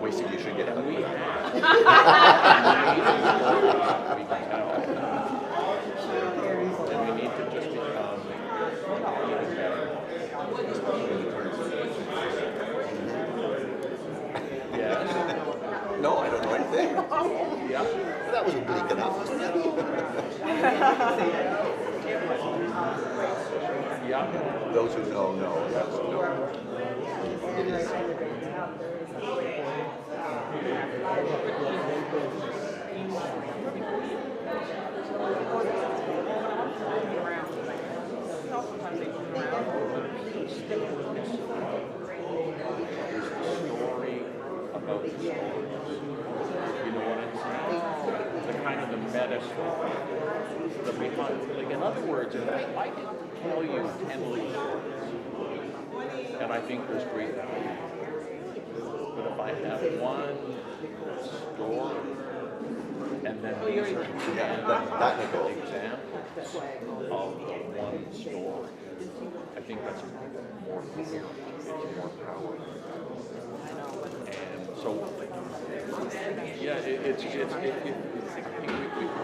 voicing, you should get help. We have. We can tell. And we need to just become even better. Yes. No, I don't know anything. Yeah. That was bleak enough. Yeah. Those who know, know. That's it is. Story about the stories. You know what I'm saying? The kind of the meta story. The behind, like in other words, if I can tell you 10 little stories, and I think there's great value. But if I have one story, and then these are 10 technical examples of the one story, I think that's more coherent, it's more powerful. And so, yeah,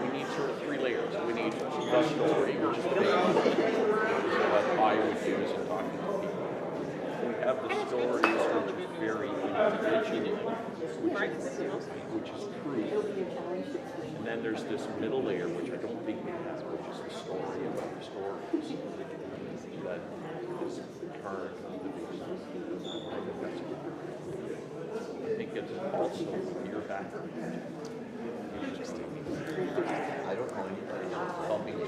we need sort of 3 layers. We need the story, which is the base, what I would use in talking to people. We have the stories, which is very individual, which is true. And then there's this middle layer, which I don't think we have, which is the story about the stories. That is turned to the business. I think it's also your background. I don't know anybody else helping to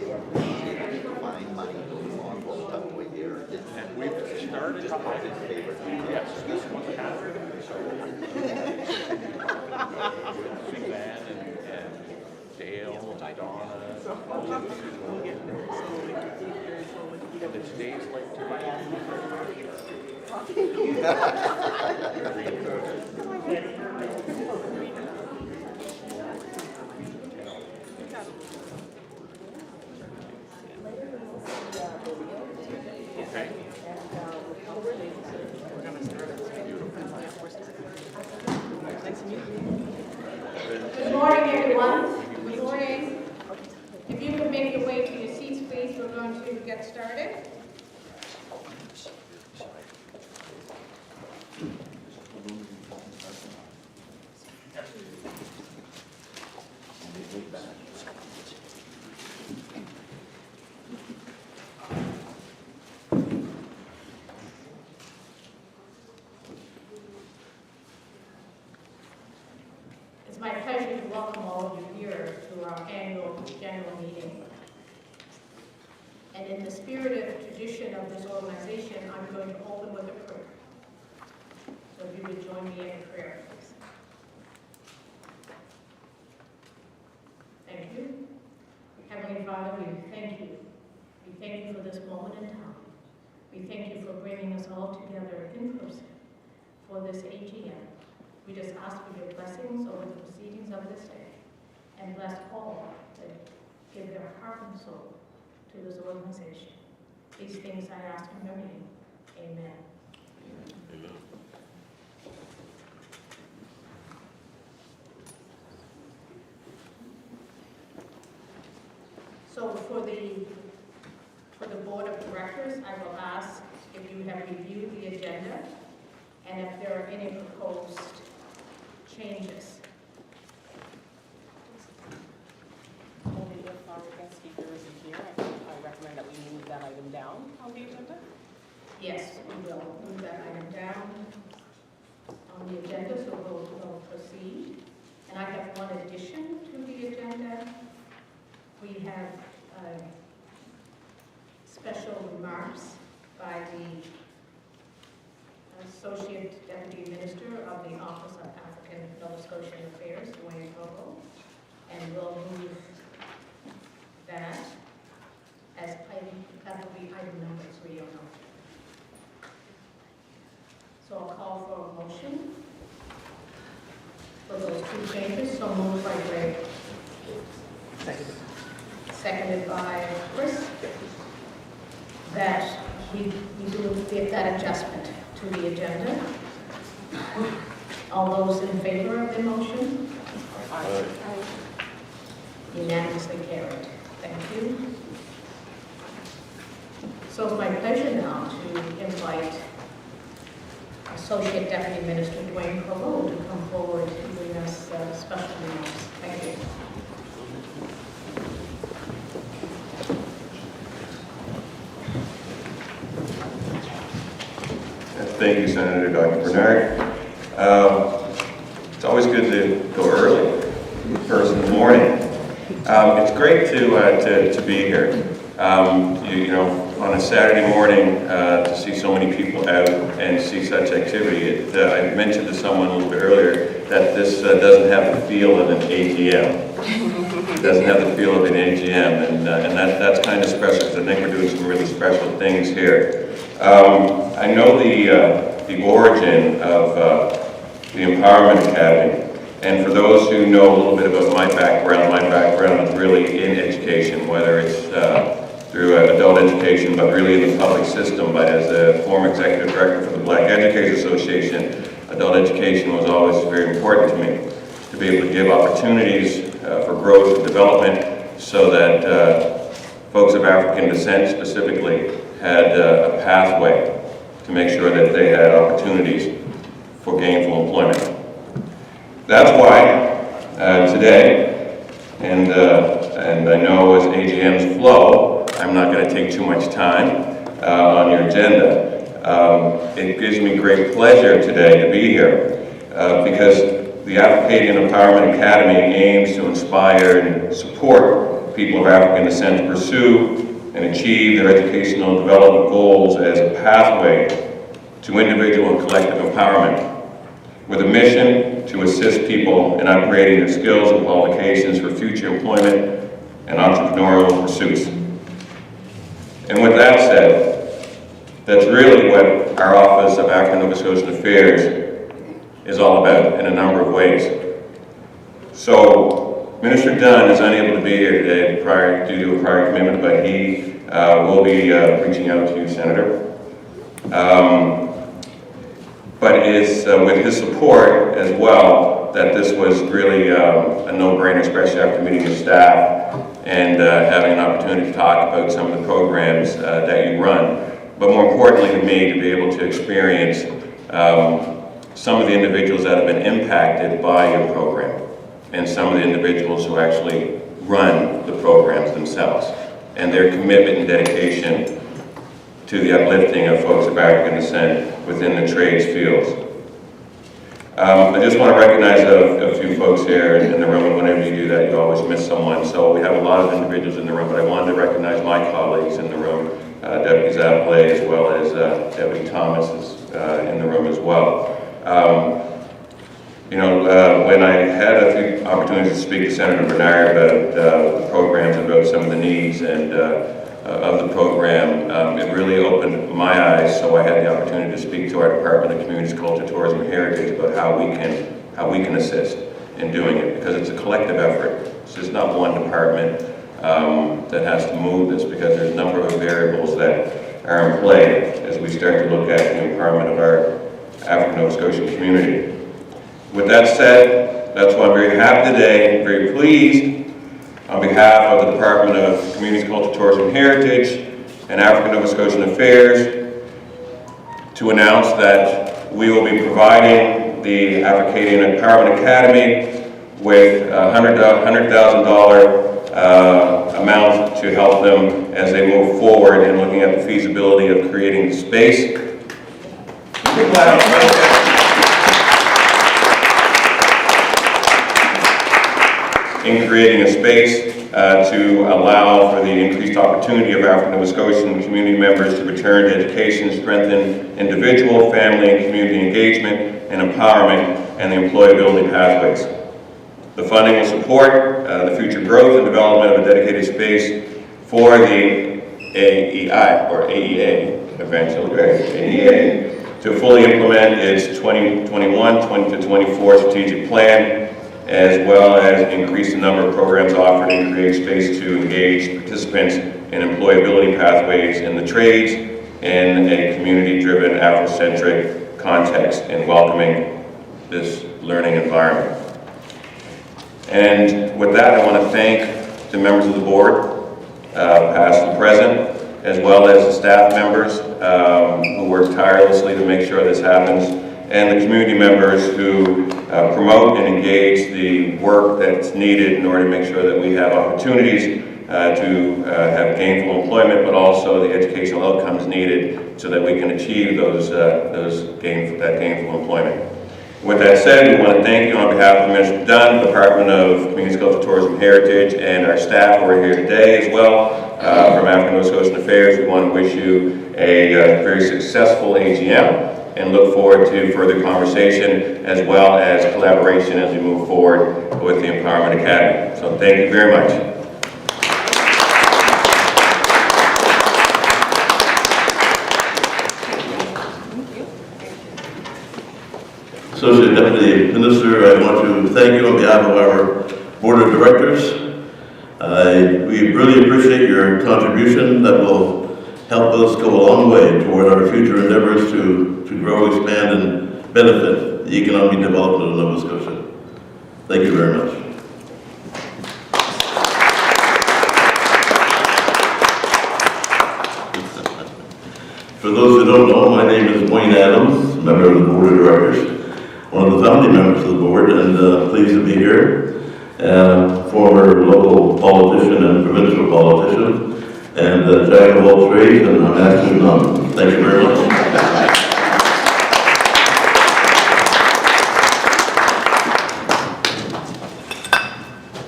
find my envelope tucked away here. And we've started to Just his favorite. yes, this one happened. With Suzanne and Dale and Donna. And it's days like today. Okay. Good morning, everyone. Good morning. If you can make your way to your seats, please, we're going to get started. It's my pleasure to welcome all of you here to our annual general meeting. And in the spirit of tradition of this organization, I'm going to open with a prayer. So if you would join me in a prayer, please. Thank you. Heavenly Father, we thank you. We thank you for this moment in time. We thank you for bringing us all together in person for this AGM. We just ask for your blessings over the proceedings of this day, and bless all that give their heart and soul to this organization. These things I ask in your name. Amen. Amen. So for the board of directors, I will ask if you have reviewed the agenda and if there are any proposed changes. Only if our guest speaker isn't here, I recommend that we move that item down on the agenda. Yes, we will move that item down on the agenda, so we'll proceed. And I have one addition to the agenda. We have special remarks by the Associate Deputy Minister of the Office of African and Nova Scotian Affairs, Dwayne Coco, and we'll move that as item, that will be item number 309. So I'll call for a motion for those 2 changes. So moved by Greg. Seconded by Chris. That we do get that adjustment to the agenda. All those in favor of the motion? Unanimously carried. Thank you. So it's my pleasure now to invite Associate Deputy Minister Dwayne Corot to come forward to bring us special remarks. Thank you. Thank you, Senator Dr. Bernard. It's always good to go early, first in the morning. It's great to be here. You know, on a Saturday morning, to see so many people out and see such activity. I mentioned to someone a little bit earlier that this doesn't have the feel of an AGM. It doesn't have the feel of an AGM, and that's kind of special because I think we're doing some really special things here. I know the origin of the Empowerment Academy, and for those who know a little bit about my background is really in education, whether it's through adult education, but really in the public system. But as a former executive director for the Black Educators Association, adult education was always very important to me, to be able to give opportunities for growth and development so that folks of African descent specifically had a pathway to make sure that they had opportunities for gainful employment. That's why today, and I know as AGMs flow, I'm not going to take too much time on your agenda. It gives me great pleasure today to be here because the Africadian Empowerment Academy aims to inspire and support people of African descent to pursue and achieve their educational development goals as a pathway to individual and collective empowerment, with a mission to assist people in upgrading their skills and qualifications for future employment and entrepreneurial pursuits. And with that said, that's really what our Office of African Nova Scotian Affairs is all about in a number of ways. So, Minister Dunn is unable to be here today due to a prior commitment, but he will be reaching out to you, Senator. But it's with his support as well that this was really a no-brainer, especially after meeting with staff and having an opportunity to talk about some of the programs that you run. But more importantly to me, to be able to experience some of the individuals that have been impacted by your program and some of the individuals who actually run the programs themselves and their commitment and dedication to the uplifting of folks of African descent within the trades fields. I just want to recognize a few folks here in the room, and whenever you do that, you always miss someone. So we have a lot of individuals in the room, but I wanted to recognize my colleagues in the room. Deputy Zappalay, as well as Deputy Thomas is in the room as well. When I had a few opportunities to speak to Senator Bernard about the programs, about some of the needs and of the program, it really opened my eyes, so I had the opportunity to speak to our Department of Communities, Culture, Tourism, and Heritage about how we can assist in doing it, because it's a collective effort. So it's not one department that has to move this, because there's a number of variables that are in play as we start to look at the empowerment of our African Nova Scotian community. With that said, that's why I'm very happy today, very pleased, on behalf of the Department of Communities, Culture, Tourism, and Heritage and African Nova Scotian Affairs to announce that we will be providing the Africadian Empowerment Academy with a $100,000 amount to help them as they move forward in looking at the feasibility of creating space. In creating a space to allow for the increased opportunity of African Nova Scotian community members to return to education, strengthen individual, family, and community engagement and empowerment, and the employability pathways. The funding will support the future growth and development of a dedicated space for the AEI, or AEA, eventually, right? AEA, to fully implement its 2021-2024 strategic plan, as well as increase the number of programs offered and create space to engage participants in employability pathways in the trades in a community-driven, Afrocentric context, in welcoming this learning environment. And with that, I want to thank the members of the board, past and present, as well as the staff members who work tirelessly to make sure this happens, and the community members who promote and engage the work that's needed in order to make sure that we have opportunities to have gainful employment, but also the educational outcomes needed so that we can achieve that gainful employment. With that said, we want to thank you on behalf of Minister Dunn, Department of Community Culture, Tourism, and Heritage, and our staff who are here today as well from African Nova Scotian Affairs. We want to wish you a very successful AGM and look forward to further conversation as well as collaboration as we move forward with the Empowerment Academy. So thank you very much. Associate Deputy Minister, I want to thank you on behalf of our Board of Directors. We really appreciate your contribution that will help us go a long way toward our future endeavors to grow, expand, and benefit the economic development of Nova Scotia. Thank you very much. For those who don't know, my name is Wayne Adams, member of the Board of Directors, one of the founding members of the board, and pleased to be here. Former local politician and provincial politician, and jack of all trades, and I'm actually none. Thank you very much.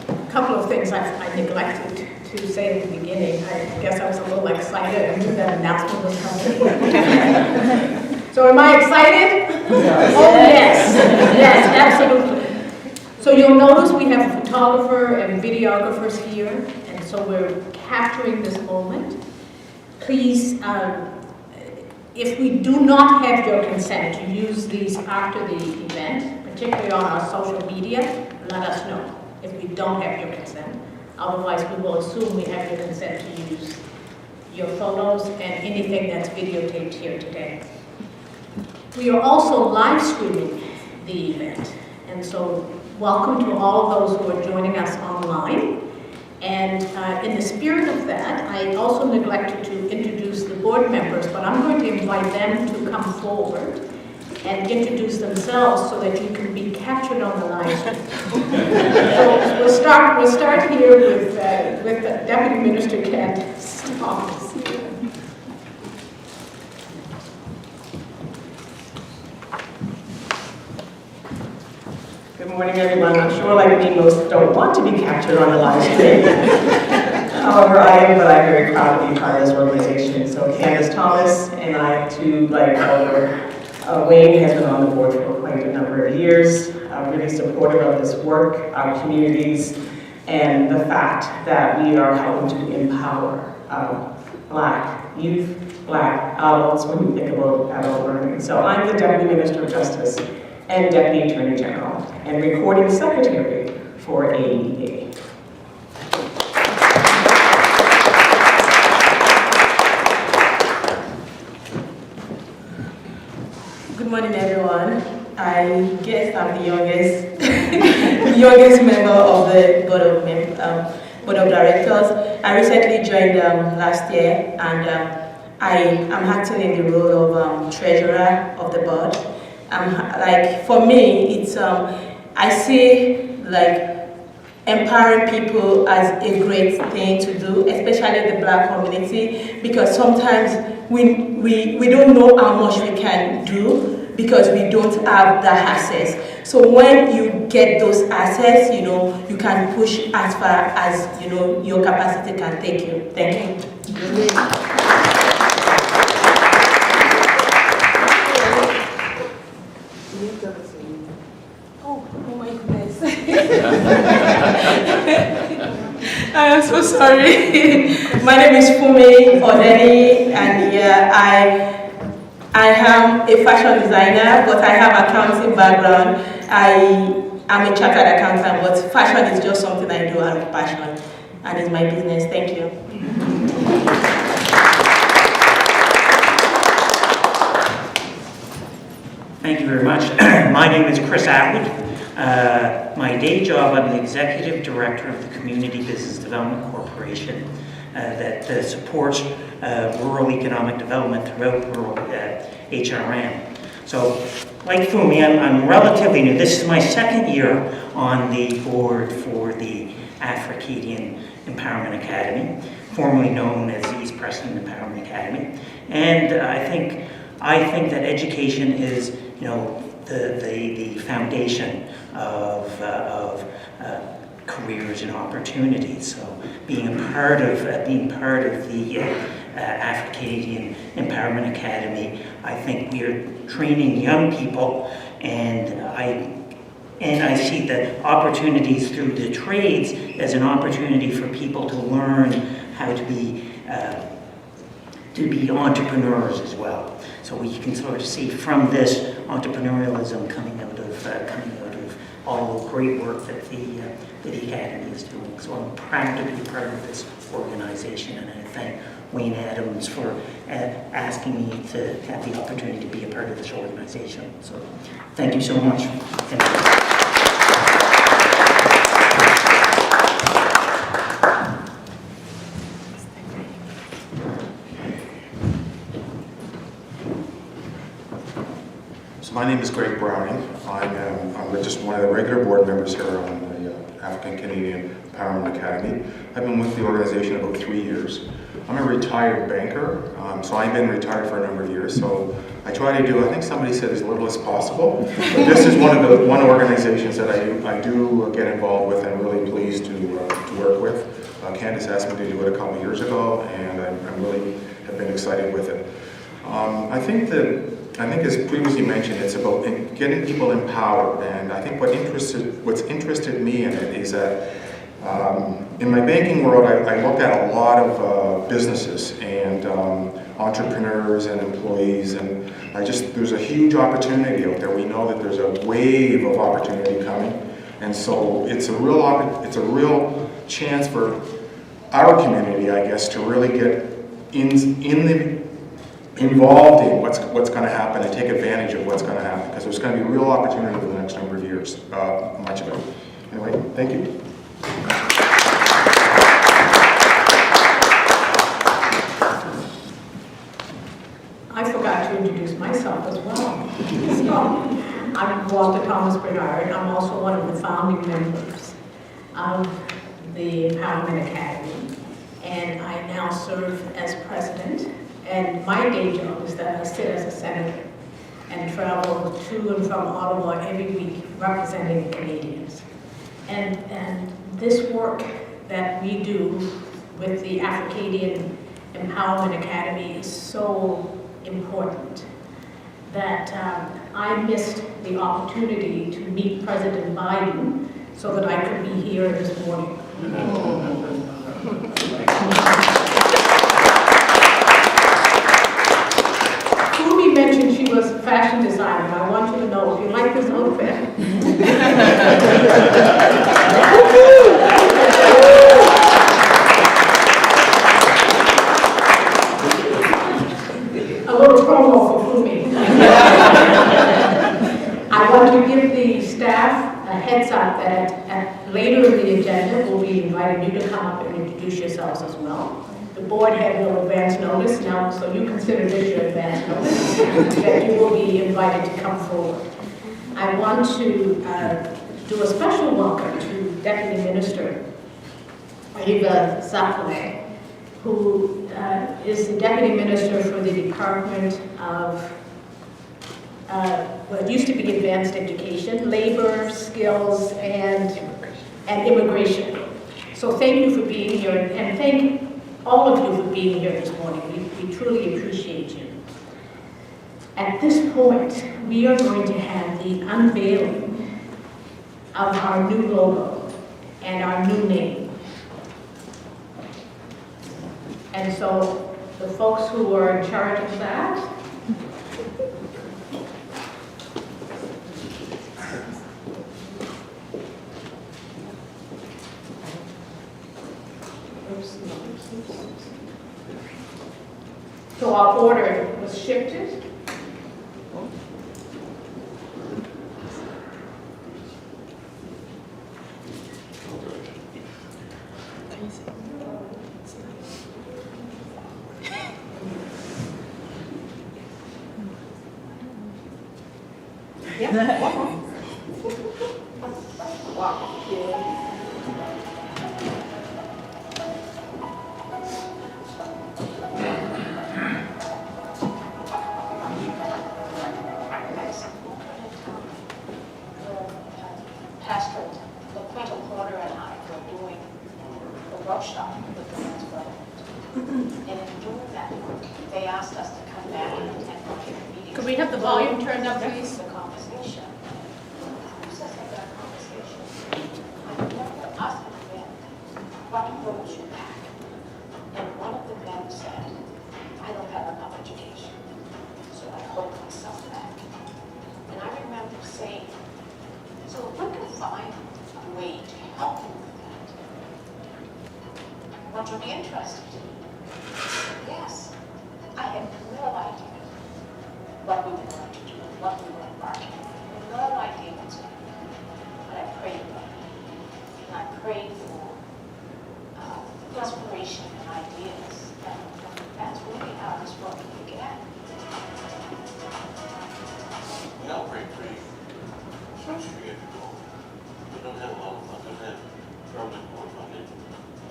A couple of things I neglected to say at the beginning. I guess I was a little excited. I knew that announcement was coming. So am I excited? Oh, yes. Yes, absolutely. So you'll notice we have a photographer and videographers here, and so we're capturing this moment. Please, if we do not have your consent to use these after the event, particularly on our social media, let us know if we don't have your consent. Otherwise, we will assume we have your consent to use your photos and anything that's videotaped here today. We are also live streaming the event, and so welcome to all of those who are joining us online. And in the spirit of that, I also neglected to introduce the board members, but I'm going to invite them to come forward and introduce themselves so that you can be captured on the live stream. So we'll start here with Deputy Minister Candace Thomas. Good morning, everyone. I'm sure, like me, most don't want to be captured on the live stream. However, I'm very proud to be part of this organization. So Candace Thomas and I, too, like Oliver, Wayne has been on the board for quite a number of years. I'm really supportive of this work, our communities, and the fact that we are helping to empower Black youth, Black adults when you think about adult learning. So I'm the Deputy Minister of Justice and Deputy Attorney General, and Recording Secretary for AEA. Good morning, everyone. I guess I'm the youngest, youngest member of the Board of Directors. I recently joined last year, and I am acting in the role of Treasurer of the board. Like, for me, it's I see like empowering people as a great thing to do, especially the Black community, because sometimes we don't know how much we can do because we don't have that access. So when you get those access, you know, you can push as far as, you know, your capacity can take you. Thank you. Oh my goodness. I am so sorry. My name is Fumi Odeni, and yeah, I am a fashion designer, but I have accounting background. I am a chartered accountant, but fashion is just something I do out of passion, and it's my business. Thank you. Thank you very much. My name is Chris Atwood. My day job, I'm the Executive Director of the Community Business Development Corporation that supports rural economic development throughout rural HRM. So, like Fumi, I'm relatively new. This is my second year on the board for the Africadian Empowerment Academy, formerly known as the East Preston Empowerment Academy. And I think that education is, the foundation of careers and opportunities. So being part of the Africadian Empowerment Academy, I think we are training young people, and I see the opportunities through the trades as an opportunity for people to learn how to be entrepreneurs as well. So we can sort of see from this entrepreneurialism coming out of all the great work that the Academy is doing. So I'm proud to be part of this organization, and I thank Wayne Adams for asking me to have the opportunity to be a part of this organization. So thank you so much. Thank you. So my name is Greg Browning. I'm just one of the regular board members here on the African-Canadian Empowerment Academy. I've been with the organization about 3 years. I'm a retired banker, so I've been retired for a number of years. So I try to do, I think somebody said, as little as possible. But this is one organizations that I do get involved with and really pleased to work with. Candace asked me to do it a couple of years ago, and I really have been excited with it. I think as previously mentioned, it's about getting people empowered, and I think what's interested me in it is that in my banking world, I look at a lot of businesses and entrepreneurs and employees, and there's a huge opportunity out there. We know that there's a wave of opportunity coming, and so it's a real chance for our community, I guess, to really get involved in what's going to happen and take advantage of what's going to happen, because there's going to be real opportunity over the next number of years, much of it. Anyway, thank you. I forgot to introduce myself as well. So, I'm Walter Thomas Bernard. I'm also one of the founding members of the Empowerment Academy, and I now serve as president. And my day job is that I sit as a senator and travel to and from Ottawa every week representing Canadians. And this work that we do with the Africadian Empowerment Academy is so important that I missed the opportunity to meet President Biden so that I could be here this morning. Fumi mentioned she was a fashion designer. I want you to know, if you like this outfit, a little promo for Fumi. I want to give the staff a heads up that later in the agenda, we'll be inviting you to come up and introduce yourselves as well. The board had no advance notice now, so you consider this your advance notice, that you will be invited to come forward. I want to do a special welcome to Deputy Minister Eva Zapole, who is the Deputy Minister for the Department of what used to be Advanced Education, Labor, Skills, and Immigration. So thank you for being here, and thank all of you for being here this morning. We truly appreciate you. At this point, we are going to have the unveiling of our new logo and our new name. And so the folks who are in charge of that, so our order was shifted. Pastor, the Quinto Porter and I were doing a workshop with the men's brotherhood. And in doing that work, they asked us to come back and attend one of their meetings. Could we have the volume turned up, please? The conversation. Who says I got a conversation? I remember us and the men, what holds you back? And one of the men said, I don't have enough education, so I hold myself back. And I remember saying, so if we can find a way to help you with that, would you be interested? Yes. I had no idea what we were going to do, what we were embarking on. No idea what's going to happen. But I prayed about it. And I prayed for inspiration and ideas. And that's really how this work began. We operate pretty structured ago. We don't have a lot of fun. We don't have permanent board funding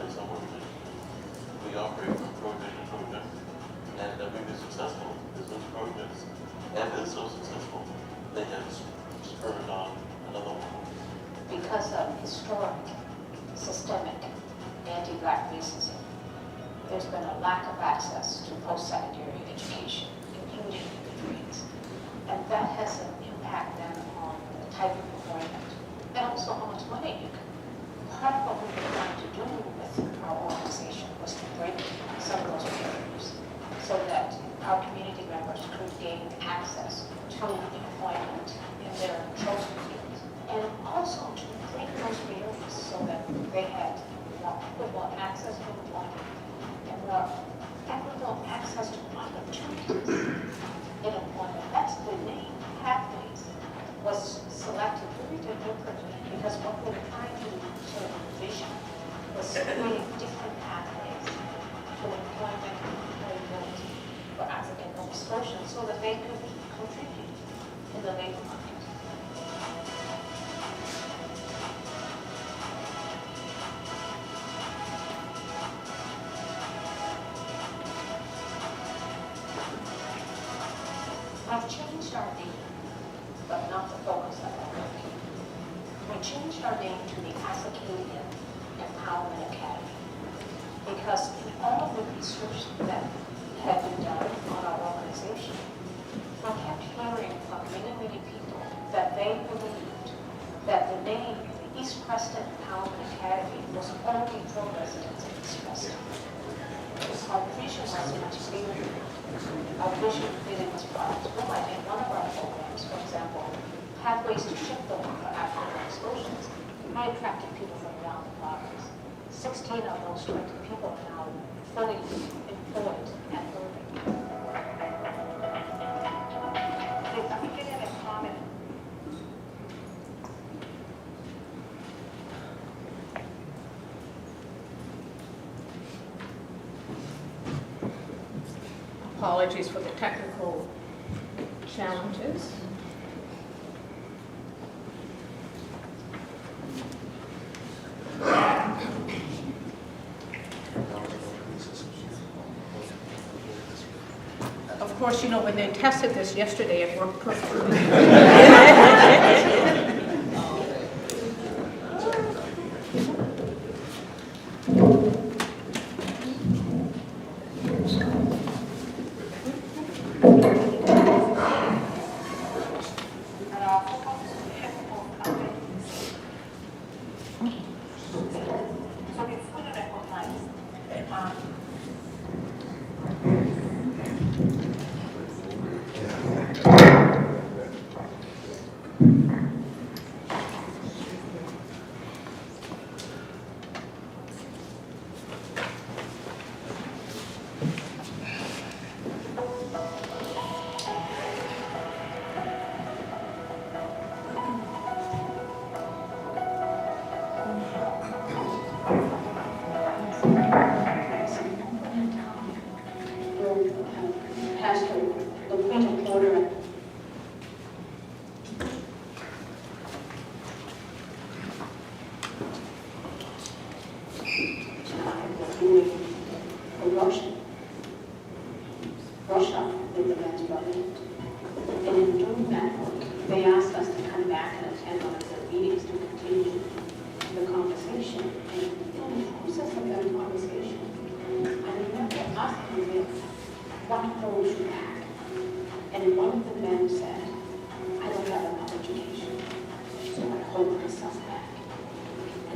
like some organizations. We operate from project to project, and we've been successful. Those projects have been so successful, they have spurred on another one. Because of historic, systemic, anti-black racism, there's been a lack of access to post-secondary education, including the trades. And that has an impact then on the type of employment and also how much money you can. Part of what we were trying to do with our organization was to break some of those barriers so that our community members could gain access to employment in their chosen fields. And also to break those barriers so that they had more equitable access to employment and more equitable access to opportunities in employment. That's the name, Pathways, was selected really deliberately because what we were trying to sort of envision was creating different pathways to employment and employability for African Nova Scotians so that they could contribute in the labor market. I've changed our name, but not the focus of our work. We changed our name to the Africadian Empowerment Academy because in all of the research that had been done on our organization, I kept hearing from many, many people that they believed that the name, the East Preston Empowerment Academy, was only for residents of East Preston. Our vision was much bigger. Our vision really was brought to life in one of our programs, for example, Pathways to Shipbuilding for African Nova Scotians. I attracted people from around the province. 16 of those 20 people are now fully employed and working. Let me get in a comment. Apologies for the technical challenges. Of course, you know, when they tested this yesterday, it worked perfectly.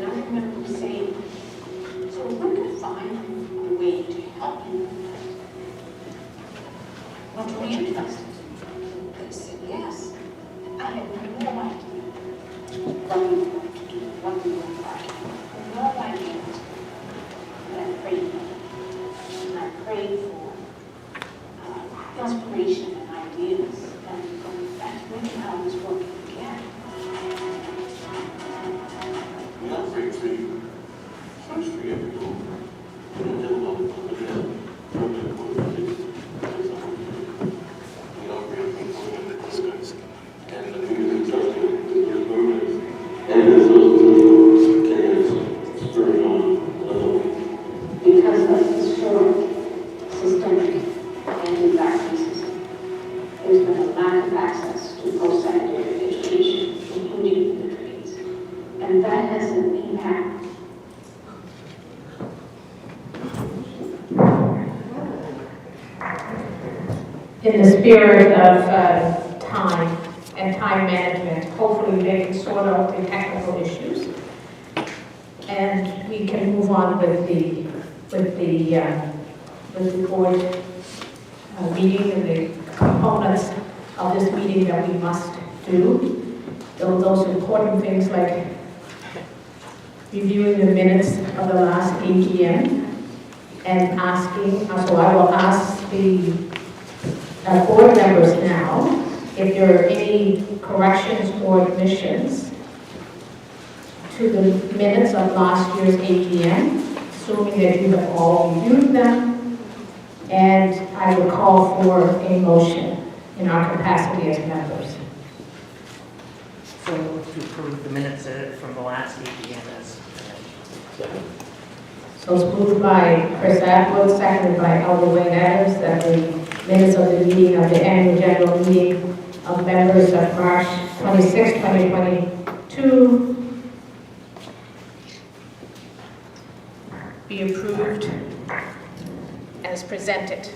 And I remember saying, so we could find a way to help you. What were you interested? They said yes. And I had no idea what we were going to do, what we were going to do. No idea. But I prayed for it. And I prayed for inspiration and ideas. And that's really how I was working again. Because of historic, systemic, anti-black racism, there's been a lack of access to post-secondary education, including the trades. And that has an impact. In the spirit of time and time management, hopefully they can sort out the technical issues. And we can move on with the board meeting and the components of this meeting that we must do. Those important things like reviewing the minutes of the last AGM and asking, so I will ask the board members now if there are any corrections or additions to the minutes of last year's AGM, assuming that you have all reviewed them, and I will call for a motion in our capacity as members. So to approve the minutes from the last AGM as So it's moved by Chris Atwood, seconded by Elder Wayne Adams, that the minutes of the meeting of the annual general meeting of members of March 26, 2022 be approved as presented.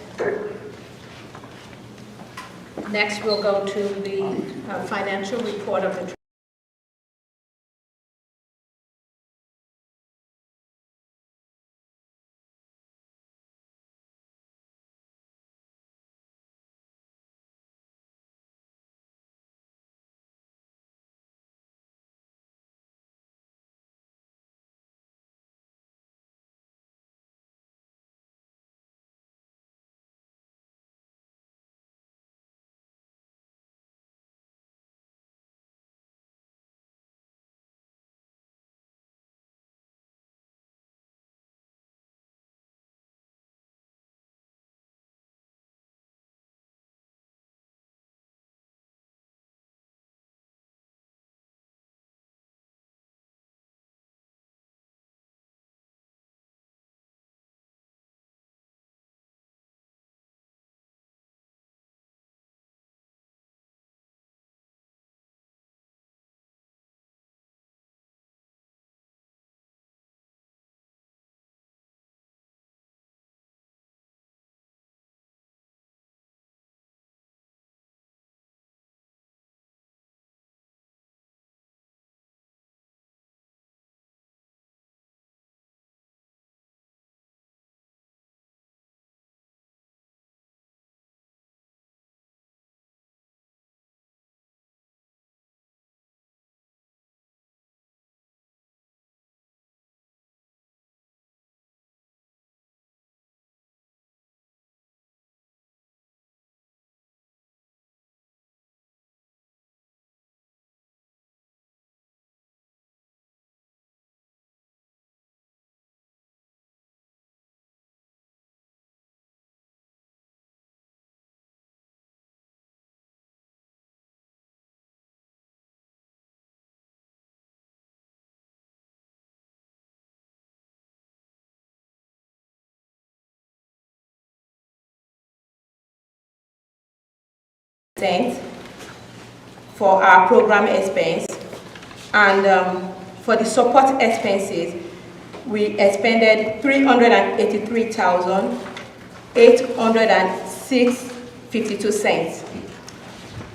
Next, we'll go to the financial report of the for our program expense, and for the support expenses, we expended 383,806.52 cents.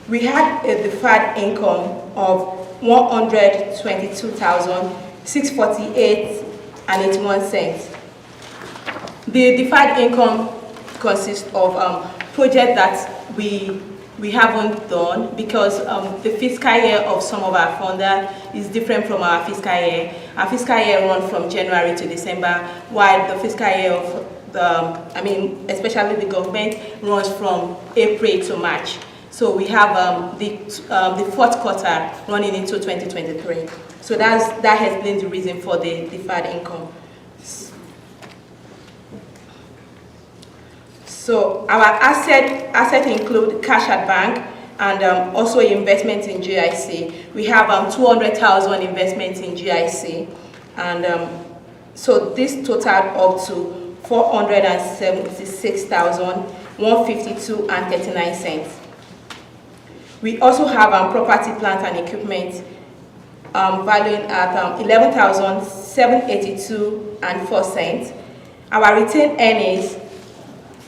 We had a deferred income of 122,000 $648.81. The deferred income consists of projects that we haven't done because the fiscal year of some of our funder is different from our fiscal year. Our fiscal year runs from January to December, while the fiscal year of especially the government runs from April to March. So we have the fourth quarter running into 2023. So that has been the reason for the deferred income. So our asset include cash at bank and also investments in GIC. We have 200,000 investments in GIC, and so this totaled up to 476,152.39. We also have property, plant, and equipment valuing at 11,782.04. Our retained earnings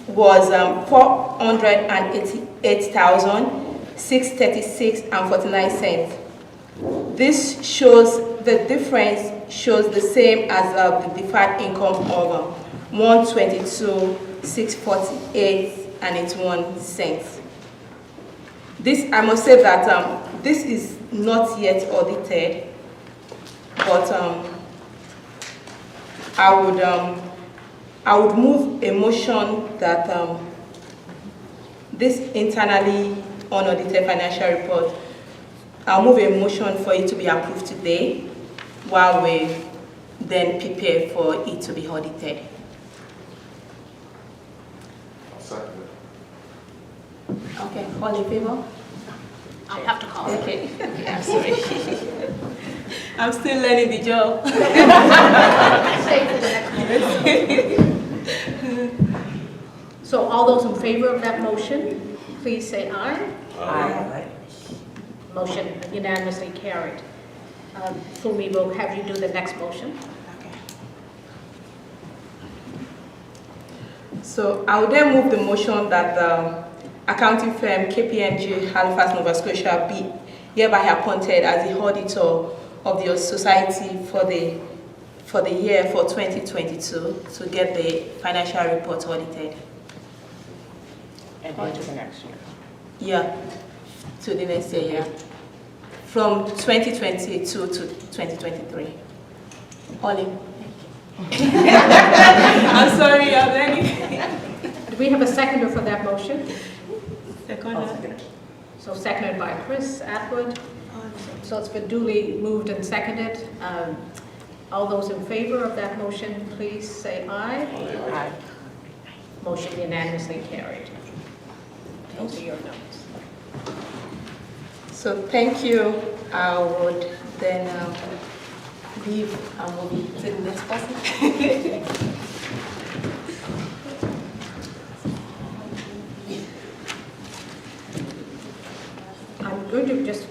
was 488,636.49. This shows the difference shows the same as the deferred income of 122,648.81. This, I must say that this is not yet audited, but I would move a motion that this internally unaudited financial report, I'll move a motion for it to be approved today while we then prepare for it to be audited. I'll second it. Okay, all in favor? I have to call. Okay, I'm sorry. I'm still learning the job. Stay for the next one. So all those in favor of that motion, please say aye. Aye. Motion unanimously carried. Fumi will have you do the next motion. So I will then move the motion that the accounting firm KPMG Halifax, Nova Scotia be hereby appointed as the auditor of the society for the year for 2022 to get the financial report audited. And into the next year. Yeah, to the next year, yeah. From 2022 to 2023. Ollie. I'm sorry, are there any? Do we have a seconder for that motion? Second. So seconded by Chris Atwood. So it's been duly moved and seconded. All those in favor of that motion, please say aye. Aye. Motion unanimously carried. Those are your notes. So thank you. I would then leave and move to the next person. I'm going to just,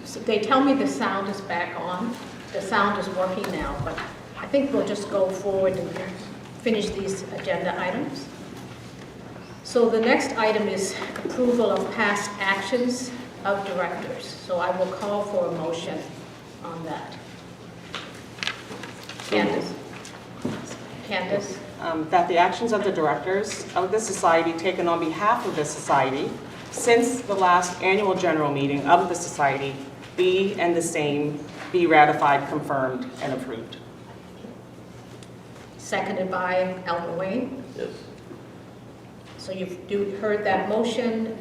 so they tell me the sound is back on. The sound is working now, but I think we'll just go forward and finish these agenda items. So the next item is approval of past actions of directors. So I will call for a motion on that. Candace? That the actions of the directors of the society taken on behalf of the society since the last annual general meeting of the society be and the same be ratified, confirmed, and approved. Seconded by Alvin Wayne. Yes. So you've heard that motion.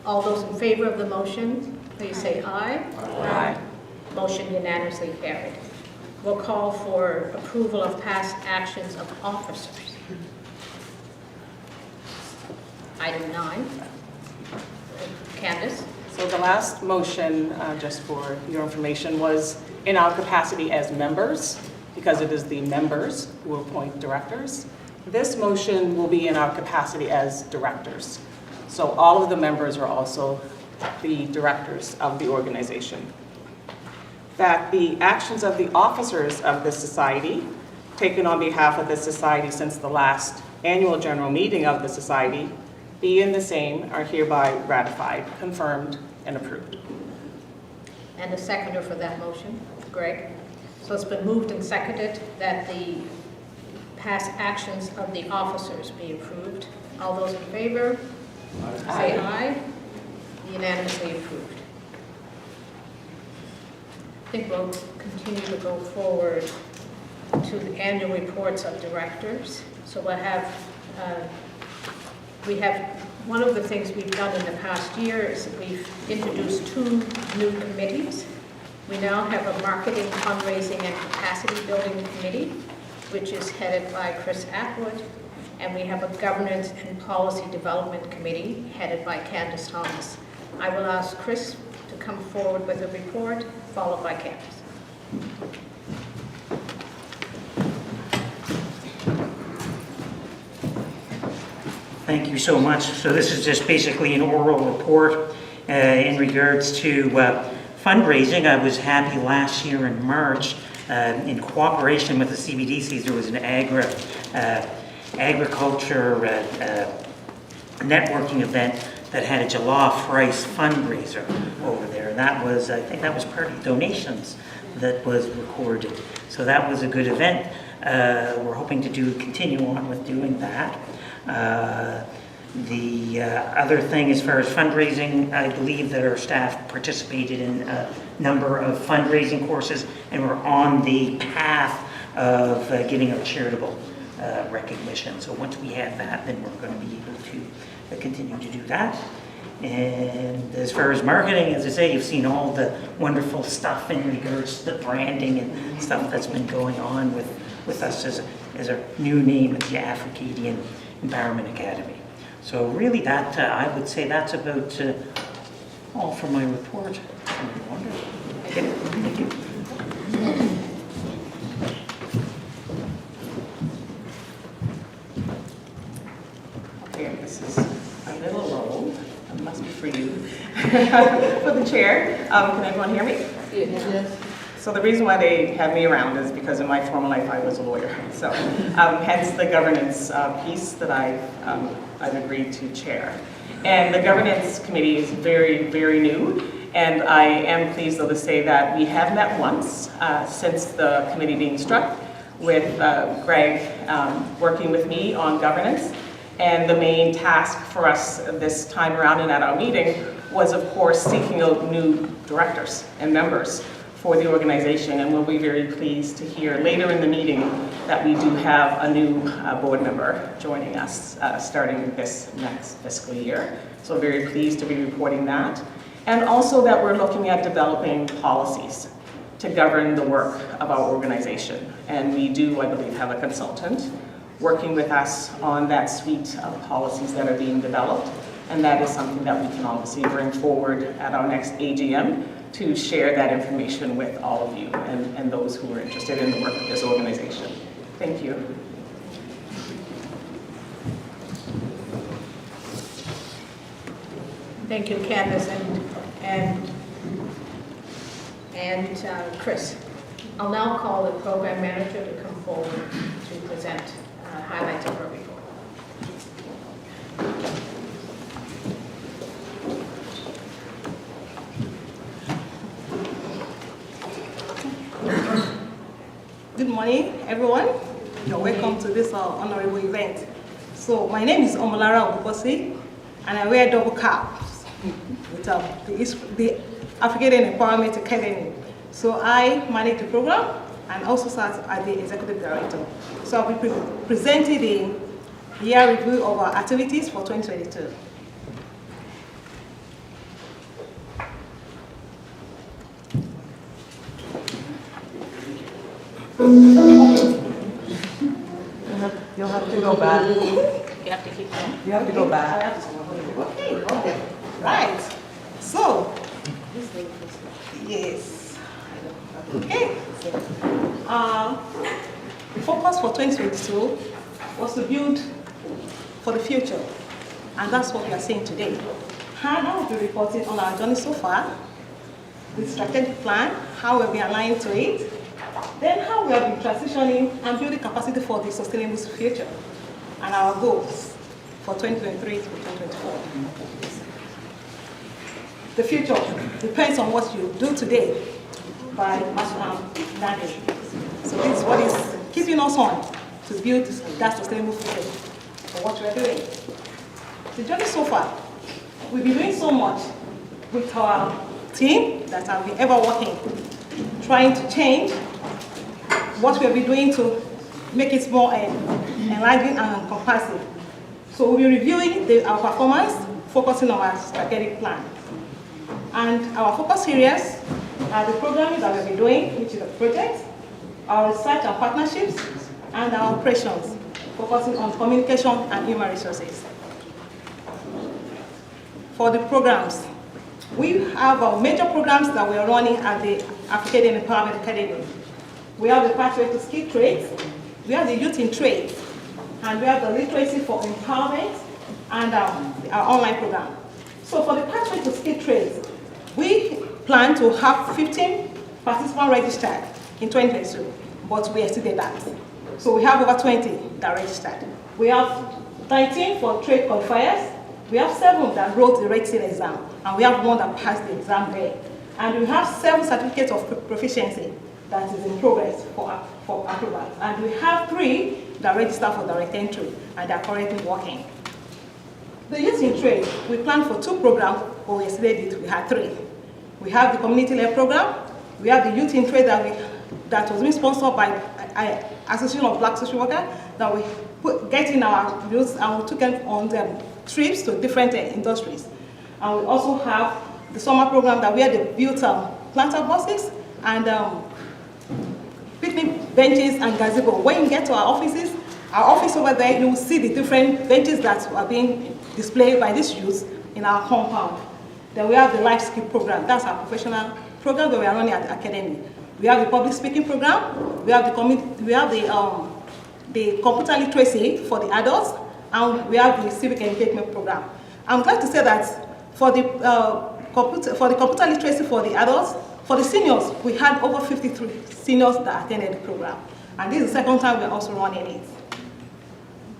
All those in favor of the motion, please say aye. Aye. Motion unanimously carried. We'll call for approval of past actions of officers. Item 9. Candace? So the last motion, just for your information, was in our capacity as members, because it is the members who appoint directors. This motion will be in our capacity as directors. So all of the members are also the directors of the organization. That the actions of the officers of the society, taken on behalf of the society since the last annual general meeting of the society, be and the same are hereby ratified, confirmed, and approved. And the seconder for that motion, Greg. So it's been moved and seconded that the past actions of the officers be approved. All those in favor? Say aye. Unanimously approved. I think we'll continue to go forward to the annual reports of directors. So we'll have, one of the things we've done in the past year is we've introduced 2 new committees. We now have a marketing, fundraising, and capacity building committee, which is headed by Chris Atwood, and we have a governance and policy development committee headed by Candace Thomas. I will ask Chris to come forward with a report, followed by Candace. Thank you so much. So this is just basically an oral report in regards to fundraising. I was happy last year in March, in cooperation with the CBDCs, there was an agriculture networking event that had a jollof rice fundraiser over there. And that was, I think that was part of donations that was recorded. So that was a good event. We're hoping to continue on with doing that. The other thing as far as fundraising, I believe that our staff participated in a number of fundraising courses, and we're on the path of getting our charitable recognition. So once we have that, then we're going to be able to continue to do that. And as far as marketing, as I say, you've seen all the wonderful stuff in regards to the branding and stuff that's been going on with us as a new name at the Africadian Empowerment Academy. So really that, I would say that's about all for my report. Thank you. Okay, this is a little low. It must be for you. For the chair. Can everyone hear me? Yes. So the reason why they have me around is because in my former life I was a lawyer. So hence the governance piece that I've agreed to chair. And the governance committee is very, very new. And I am pleased though to say that we have met once since the committee being struck, with Greg working with me on governance. And the main task for us this time around and at our meeting was, of course, seeking out new directors and members for the organization. And we'll be very pleased to hear later in the meeting that we do have a new board member joining us starting this next fiscal year. So very pleased to be reporting that. And also that we're looking at developing policies to govern the work of our organization. And we do, I believe, have a consultant working with us on that suite of policies that are being developed. And that is something that we can obviously bring forward at our next AGM to share that information with all of you and those who are interested in the work of this organization. Thank you. Thank you, Candace and Chris. I'll now call the program manager to come forward to present highlights of her report. Good morning, everyone. You're welcome to this honorable event. So my name is Omolara Obukosi, and I wear double caps with the Africadian Empowerment Academy. So I manage the program and also serve as the executive director. So I'll be presenting the year review of our activities for 2022. You'll have to go back. You have to keep going. You have to go back. Okay. Right. So, yes. Okay. The focus for 2022 was to build for the future, and that's what we are saying today. And I will be reporting on our journey so far, the strategic plan, how we've been aligned to it, then how we have been transitioning and building capacity for the sustainable future, and our goals for 2023 to 2024. The future depends on what you do today by Madam Nadi. So this is what is keeping us on to build that sustainable future for what we're doing. The journey so far, we've been doing so much with our team that have been ever working, trying to change what we've been doing to make it more enlightening and encompassing. So we'll be reviewing our performance, focusing on our strategic plan. And our focus areas are the programming that we'll be doing, which is the project, our research and partnerships, and our operations, focusing on communication and human resources. For the programs, we have our major programs that we are running at the Africadian Empowerment Academy. We have the Pathway to Skill Trades, we have the Youth in Trades, and we have the Literacy for Empowerment, and our online program. So for the Pathway to Skill Trades, we plan to have 15 participants registered in 2022, but we exceeded that. So we have over 20 that registered. We have 19 for trade qualifiers, we have 7 that wrote the Red Seal exam, and we have 1 that passed the exam there. And we have 7 certificates of proficiency that is in progress for approval. And we have 3 that register for direct entry, and they are currently working. The Youth in Trade, we planned for 2 programs, but we exceeded it, we had 3. We have the community-led program, we have the Youth in Trade that was being sponsored by Association of Black Social Workers, that we getting our youth and we took them on them trips to different industries. And we also have the summer program that we had built planter buses and picnic benches and gazebo. When you get to our office over there, you will see the different benches that are being displayed by these youth in our compound. Then we have the life skill program. That's our professional program that we are running at the academy. We have the public speaking program. We have the computer literacy for the adults, and we have the civic engagement program. I'm glad to say that for the computer literacy for the adults, for the seniors, we had over 53 seniors that attended the program. And this is the second time we're also running it.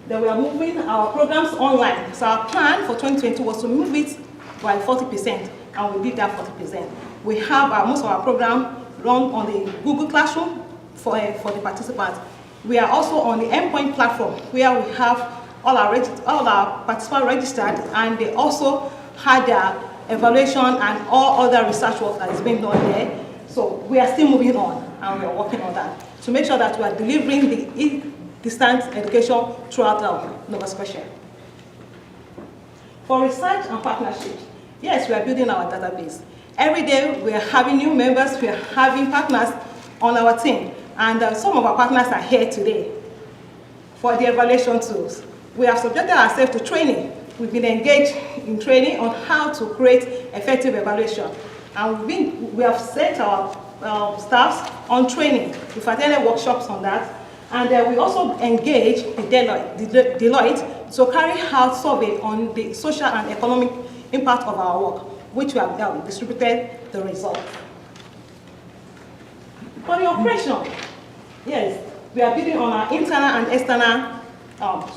Then we are moving our programs online. So our plan for 2020 was to move it by 40%, and we did that 40%. We have most of our program run on the Google Classroom for the participants. We are also on the Endpoint platform, where we have all our participants registered, and they also had their evaluation and all other research work that is being done there. So we are still moving on, and we are working on that to make sure that we are delivering the distance education throughout Nova Scotia. For research and partnerships, yes, we are building our database. Every day we are having new members, we are having partners on our team, and some of our partners are here today for the evaluation tools. We have subjected ourselves to training. We've been engaged in training on how to create effective evaluation. And we have set our staffs on training. We've attended workshops on that. And we also engage the Deloitte to carry out survey on the social and economic impact of our work, which we have distributed the result. For the operation, yes, we are building on our internal and external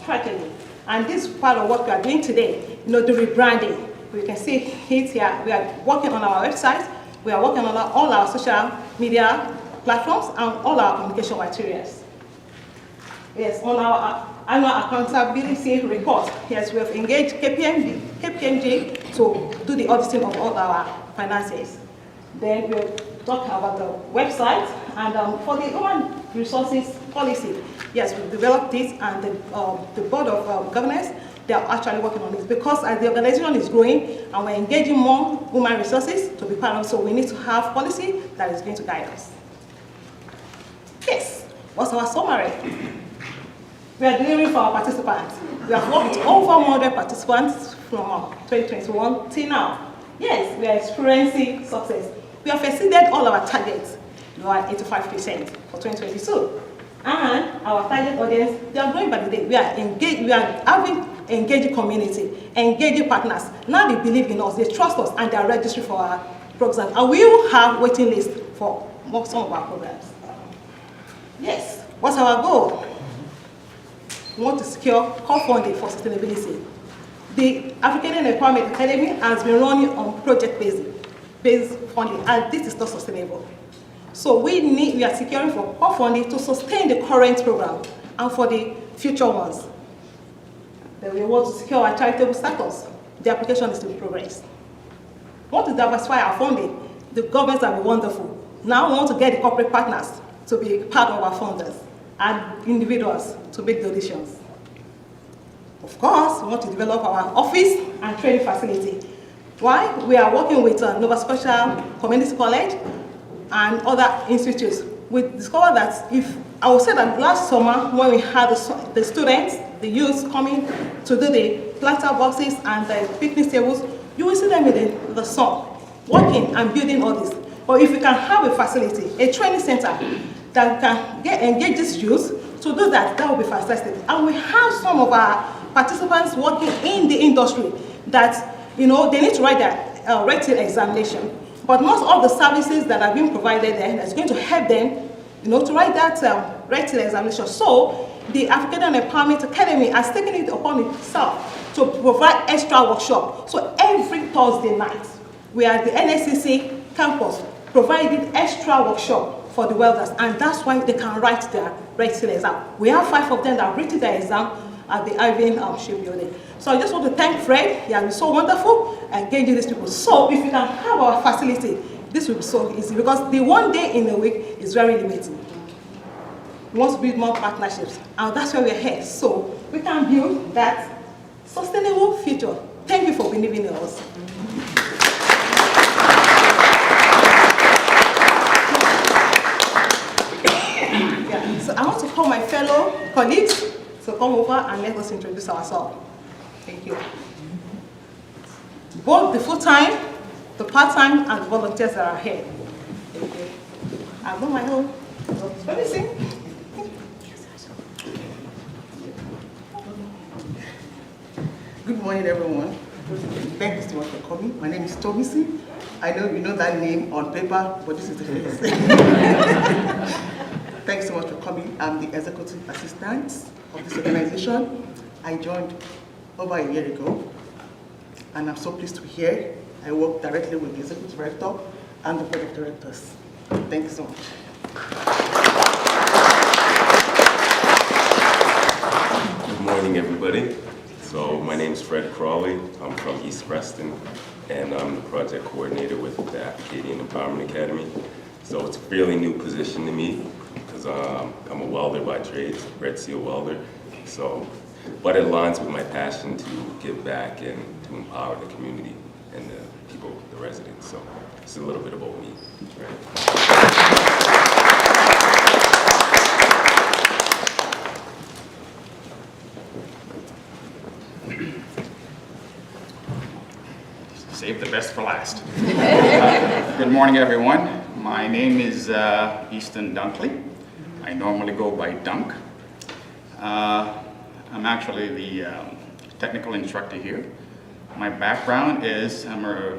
strategy. And this is part of what we are doing today, the rebranding. You can see it here. We are working on our website. We are working on all our social media platforms and all our communication materials. Yes, on our annual accountability report, yes, we have engaged KPMG to do the auditing of all our finances. Then we'll talk about the website, and for the human resources policy, yes, we've developed this, and the Board of Governors, they are actually working on this, because as the organization is growing and we're engaging more human resources to be part of, so we need to have policy that is going to guide us. Yes, what's our summary? We are delivering for our participants. We have worked with over 100 participants from 2021 till now. Yes, we are experiencing success. We have exceeded all our targets. We are 85% for 2022. And our target audience, they are growing by the day. We are engaged, we are having engaging community, engaging partners. Now they believe in us, they trust us, and they are registered for our programs. And we will have waiting lists for some of our programs. Yes, what's our goal? We want to secure core funding for sustainability. The Africadian Empowerment Academy has been running on project-based funding, and this is not sustainable. So we are securing for core funding to sustain the current program and for the future ones. Then we want to secure our charitable status. The application is in progress. We want to diversify our funding. The governments are wonderful. Now we want to get the corporate partners to be part of our funders and individuals to make donations. Of course, we want to develop our office and training facility. Why? We are working with Nova Scotia Community College and other institutes. We discovered that I would say that last summer when we had the students, the youth coming to do the platter boxes and the picnic tables, you will see them in the sun, working and building all this. But if we can have a facility, a training center that can engage these youth to do that, that would be fantastic. And we have some of our participants working in the industry that, they need to write their RETIL examination. But most of the services that are being provided there that's going to help them, to write that RETIL examination. So the Africadian Empowerment Academy has taken it upon itself to provide extra workshop. So every Thursday night, we are at the NSCC campus providing extra workshop for the welders, and that's why they can write their RETIL exam. We have 5 of them that have written their exam at the IBM shipbuilding. So I just want to thank Fred. He has been so wonderful engaging these people. So if we can have our facility, this will be so easy because the 1 day in a week is very limited. We want to build more partnerships, and that's why we're here. So we can build that sustainable future. Thank you for believing in us. So I want to call my fellow colleagues to come over and let us introduce ourselves. Thank you. Both the full-time, the part-time, and the volunteers that are here. Thank you. I've done my own. Let me sing. Good morning, everyone. Thank you so much for coming. My name is Tomisi. I know you know that name on paper, but this is the face. Thanks so much for coming. I'm the executive assistant of this organization. I joined over a year ago, and I'm so pleased to be here. I work directly with the executive director and the board of directors. Thank you so much. Good morning, everybody. So my name is Fred Crawley. I'm from East Preston, and I'm the project coordinator with the Africadian Empowerment Academy. So it's a fairly new position to me because I'm a welder by trade, Red Seal welder. So, but it aligns with my passion to give back and to empower the community and the people, the residents. So it's a little bit about me. Save the best for last. Good morning, everyone. My name is Easton Dunkley. I normally go by Dunk. I'm actually the technical instructor here. My background is I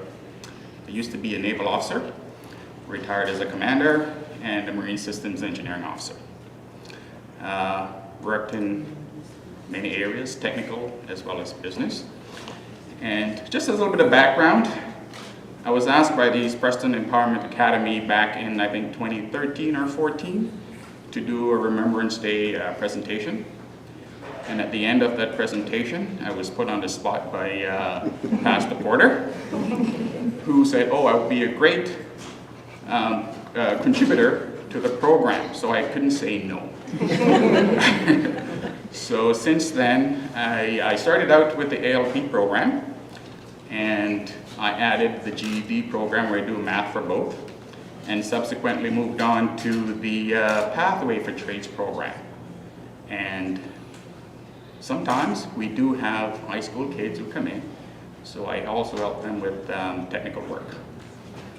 used to be a naval officer, retired as a commander, and a marine systems engineering officer. Worked in many areas, technical as well as business. And just a little bit of background, I was asked by the East Preston Empowerment Academy back in, I think, 2013 or 14 to do a Remembrance Day presentation. And at the end of that presentation, I was put on the spot by Pastor Porter, who said, oh, I would be a great contributor to the program, so I couldn't say no. So since then, I started out with the ALP program, and I added the GED program where I do math for both, and subsequently moved on to the Pathway for Trades program. And sometimes we do have high school kids who come in, so I also help them with technical work.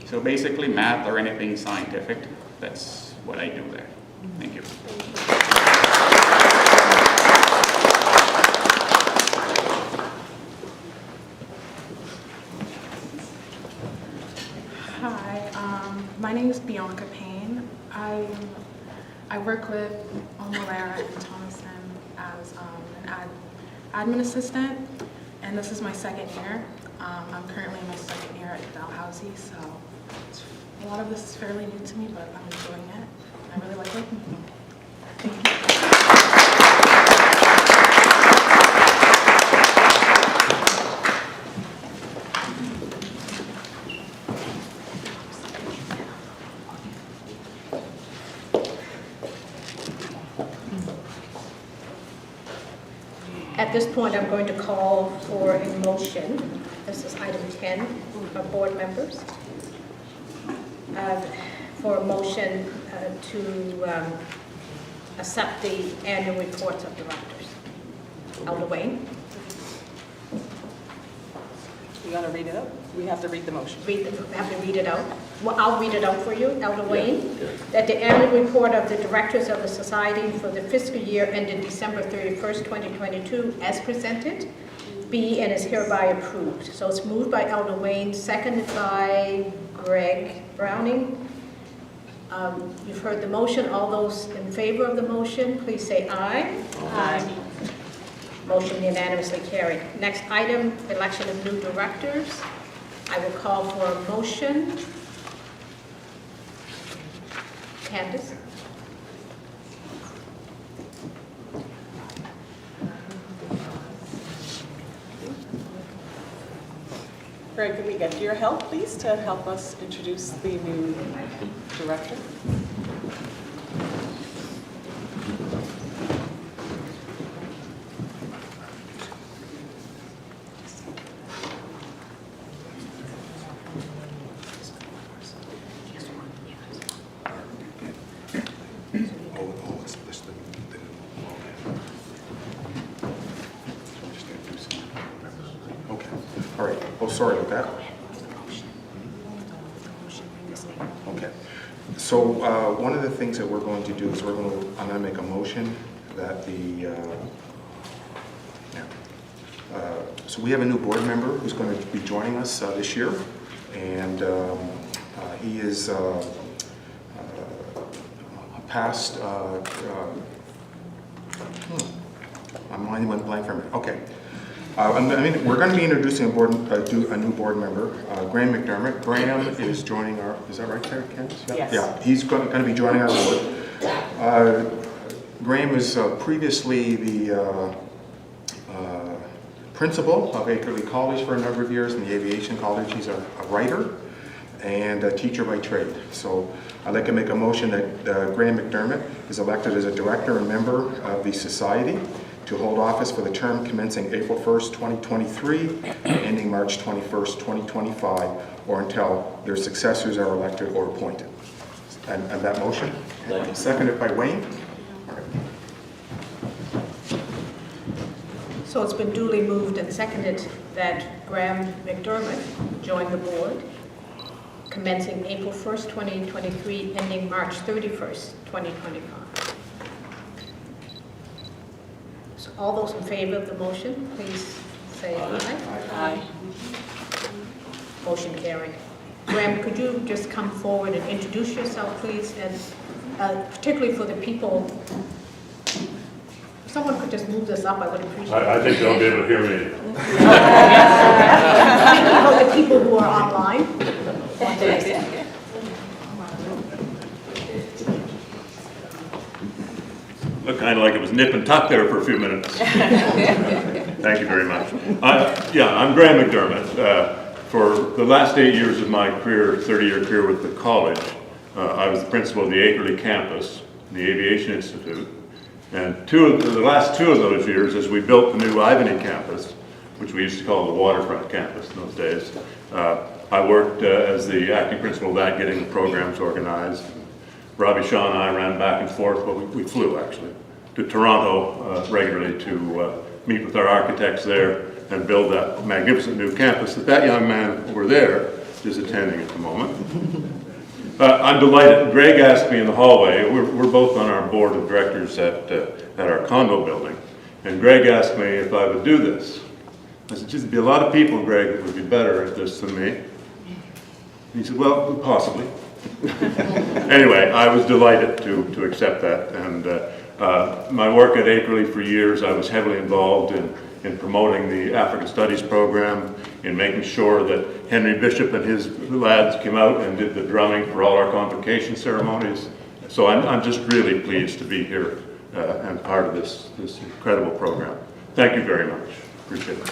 So basically math or anything scientific, that's what I do there. Thank you. Hi, my name is Bianca Payne. I work with Omalara and Thomason as an admin assistant, and this is my second year. I'm currently in my second year at Dalhousie, so it's A lot of this is fairly new to me, but I'm enjoying it. I really like working with them. Thank you. At this point, I'm going to call for a motion. This is item 10 of board members. For a motion to accept the annual reports of directors. Elder Wayne? You gotta read it out? We have to read the motion. We have to read it out. Well, I'll read it out for you, Elder Wayne. That the annual report of the directors of the society for the fiscal year ended December 31st, 2022, as presented, be and is hereby approved. So it's moved by Elder Wayne, seconded by Greg Browning. You've heard the motion. All those in favor of the motion, please say aye. Aye. Motion unanimously carried. Next item, election of new directors. I will call for a motion. Candace? Greg, could we get your help, please, to help us introduce the new director? All right. Oh, sorry about that. Okay. So one of the things that we're going to do is I'm going to make a motion that so we have a new board member who's going to be joining us this year, and he is a past. My mind went blank for a minute. Okay. We're going to be introducing a new board member, Graham McDermott. Graham is joining our, is that right there, Candace? Yes. Yeah, he's going to be joining our board. Graham was previously the principal of Akerley College for a number of years in the aviation college. He's a writer and a teacher by trade. So I'd like to make a motion that Graham McDermott is elected as a director and member of the society to hold office for the term commencing April 1st, 2023, and ending March 21st, 2025, or until their successors are elected or appointed. And that motion? Seconded by Wayne. So it's been duly moved and seconded that Graham McDermott join the board, commencing April 1st, 2023, ending March 31st, 2025. So all those in favor of the motion, please say aye. Aye. Motion carried. Graham, could you just come forward and introduce yourself, please, and particularly for the people. If someone could just move this up, I would appreciate it. I think they'll be able to hear me. For the people who are online. Looked kind of like it was nip and tuck there for a few minutes. Thank you very much. I'm Graham McDermott. For the last 8 years of my career, 30-year career with the college, I was the principal of the Akerley campus, the Aviation Institute. And the last two of those years, as we built the new Ivany campus, which we used to call the waterfront campus in those days, I worked as the acting principal of that, getting the programs organized. Robbie Shaw and I ran back and forth, but we flew actually, to Toronto regularly to meet with our architects there and build that magnificent new campus that young man over there is attending at the moment. I'm delighted. Greg asked me in the hallway, we're both on our board of directors at our condo building, and Greg asked me if I would do this. I said, geez, there'd be a lot of people, Greg, that would be better at this than me. And he said, well, possibly. Anyway, I was delighted to accept that, and my work at Akerley for years, I was heavily involved in in promoting the African Studies program, in making sure that Henry Bishop and his lads came out and did the drumming for all our convocation ceremonies. So I'm just really pleased to be here and part of this incredible program. Thank you very much. Appreciate it.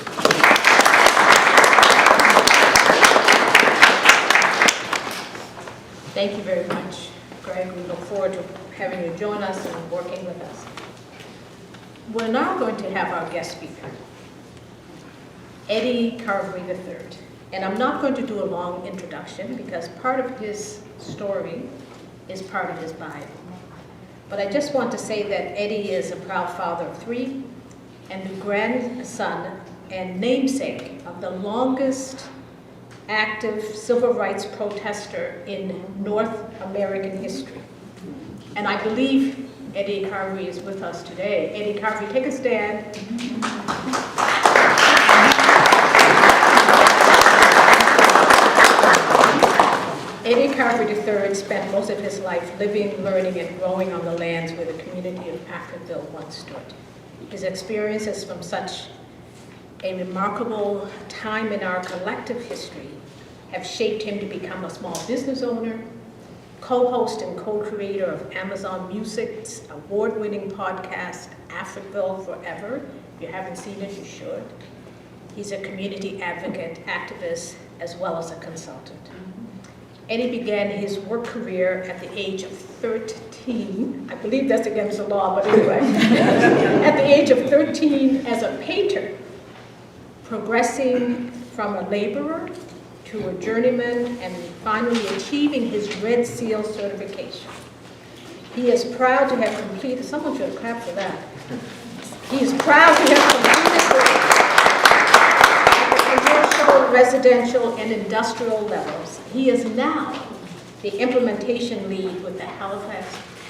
Thank you very much, Greg. We look forward to having you join us and working with us. We're now going to have our guest speaker, Eddie Carberry III. And I'm not going to do a long introduction because part of his story is part of his Bible. But I just want to say that Eddie is a proud father of 3 and the grandson and namesake of the longest active civil rights protester in North American history. And I believe Eddie Carberry is with us today. Eddie Carberry, take a stand. Eddie Carberry III spent most of his life living, learning, and growing on the lands where the community of Africville once stood. His experiences from such a remarkable time in our collective history have shaped him to become a small business owner, co-host and co-creator of Amazon Music's award-winning podcast, Africville Forever. If you haven't seen it, you should. He's a community advocate, activist, as well as a consultant. Eddie began his work career at the age of 13. I believe that's against the law, but anyway. At the age of 13 as a painter, progressing from a laborer to a journeyman and finally achieving his Red Seal certification. He is proud to have completed, someone should clap for that. He is proud to have completed commercial, residential, and industrial levels. He is now the implementation lead with the Halifax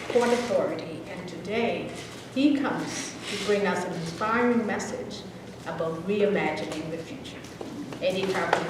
Port Authority, and today he comes to bring us an inspiring message about reimagining the future. Eddie Carberry.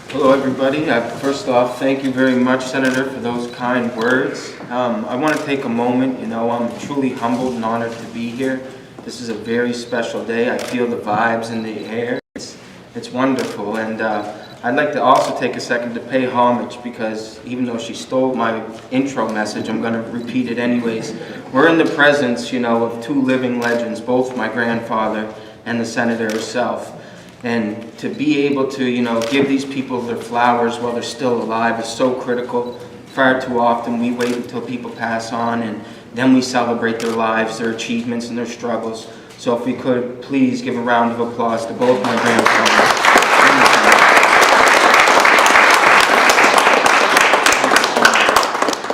Hello, everybody. First off, thank you very much, Senator, for those kind words. I want to take a moment. I'm truly humbled and honored to be here. This is a very special day. I feel the vibes in the air. It's wonderful. And I'd like to also take a second to pay homage because even though she stole my intro message, I'm going to repeat it anyways. We're in the presence, of 2 living legends, both my grandfather and the Senator herself. And to be able to, give these people their flowers while they're still alive is so critical. Far too often we wait until people pass on and then we celebrate their lives, their achievements, and their struggles. So if we could, please give a round of applause to both my grandfathers.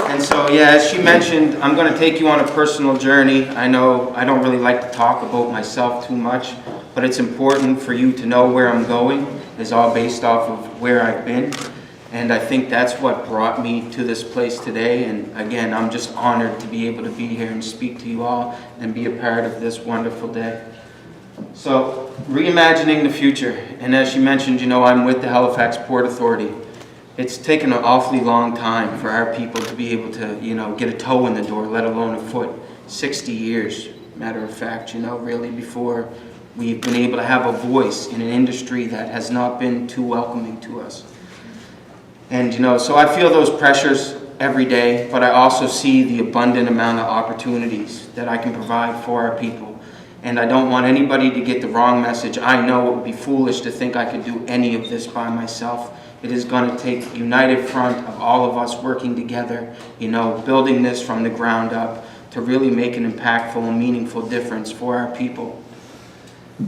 And so, as she mentioned, I'm going to take you on a personal journey. I know I don't really like to talk about myself too much, but it's important for you to know where I'm going. It's all based off of where I've been. And I think that's what brought me to this place today. And again, I'm just honored to be able to be here and speak to you all and be a part of this wonderful day. So, reimagining the future. And as she mentioned, I'm with the Halifax Port Authority. It's taken an awfully long time for our people to be able to, get a toe in the door, let alone a foot. 60 years, matter of fact, really before we've been able to have a voice in an industry that has not been too welcoming to us. And, so I feel those pressures every day, but I also see the abundant amount of opportunities that I can provide for our people. And I don't want anybody to get the wrong message. I know it would be foolish to think I could do any of this by myself. It is going to take a united front of all of us working together, building this from the ground up to really make an impactful and meaningful difference for our people.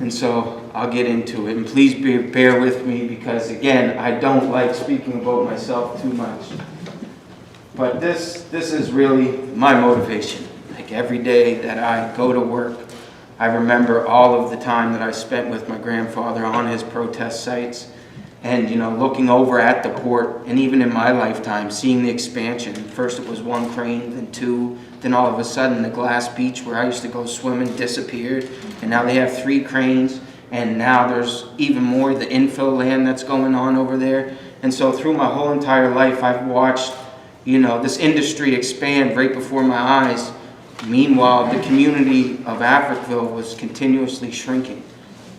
And so I'll get into it. And please bear with me because, again, I don't like speaking about myself too much. But this is really my motivation. Like every day that I go to work, I remember all of the time that I spent with my grandfather on his protest sites. And, looking over at the port, and even in my lifetime, seeing the expansion. First it was 1 crane, then 2, then all of a sudden the glass beach where I used to go swimming disappeared. And now they have 3 cranes, and now there's even more, the infill land that's going on over there. And so through my whole entire life, I've watched, this industry expand right before my eyes. Meanwhile, the community of Africville was continuously shrinking.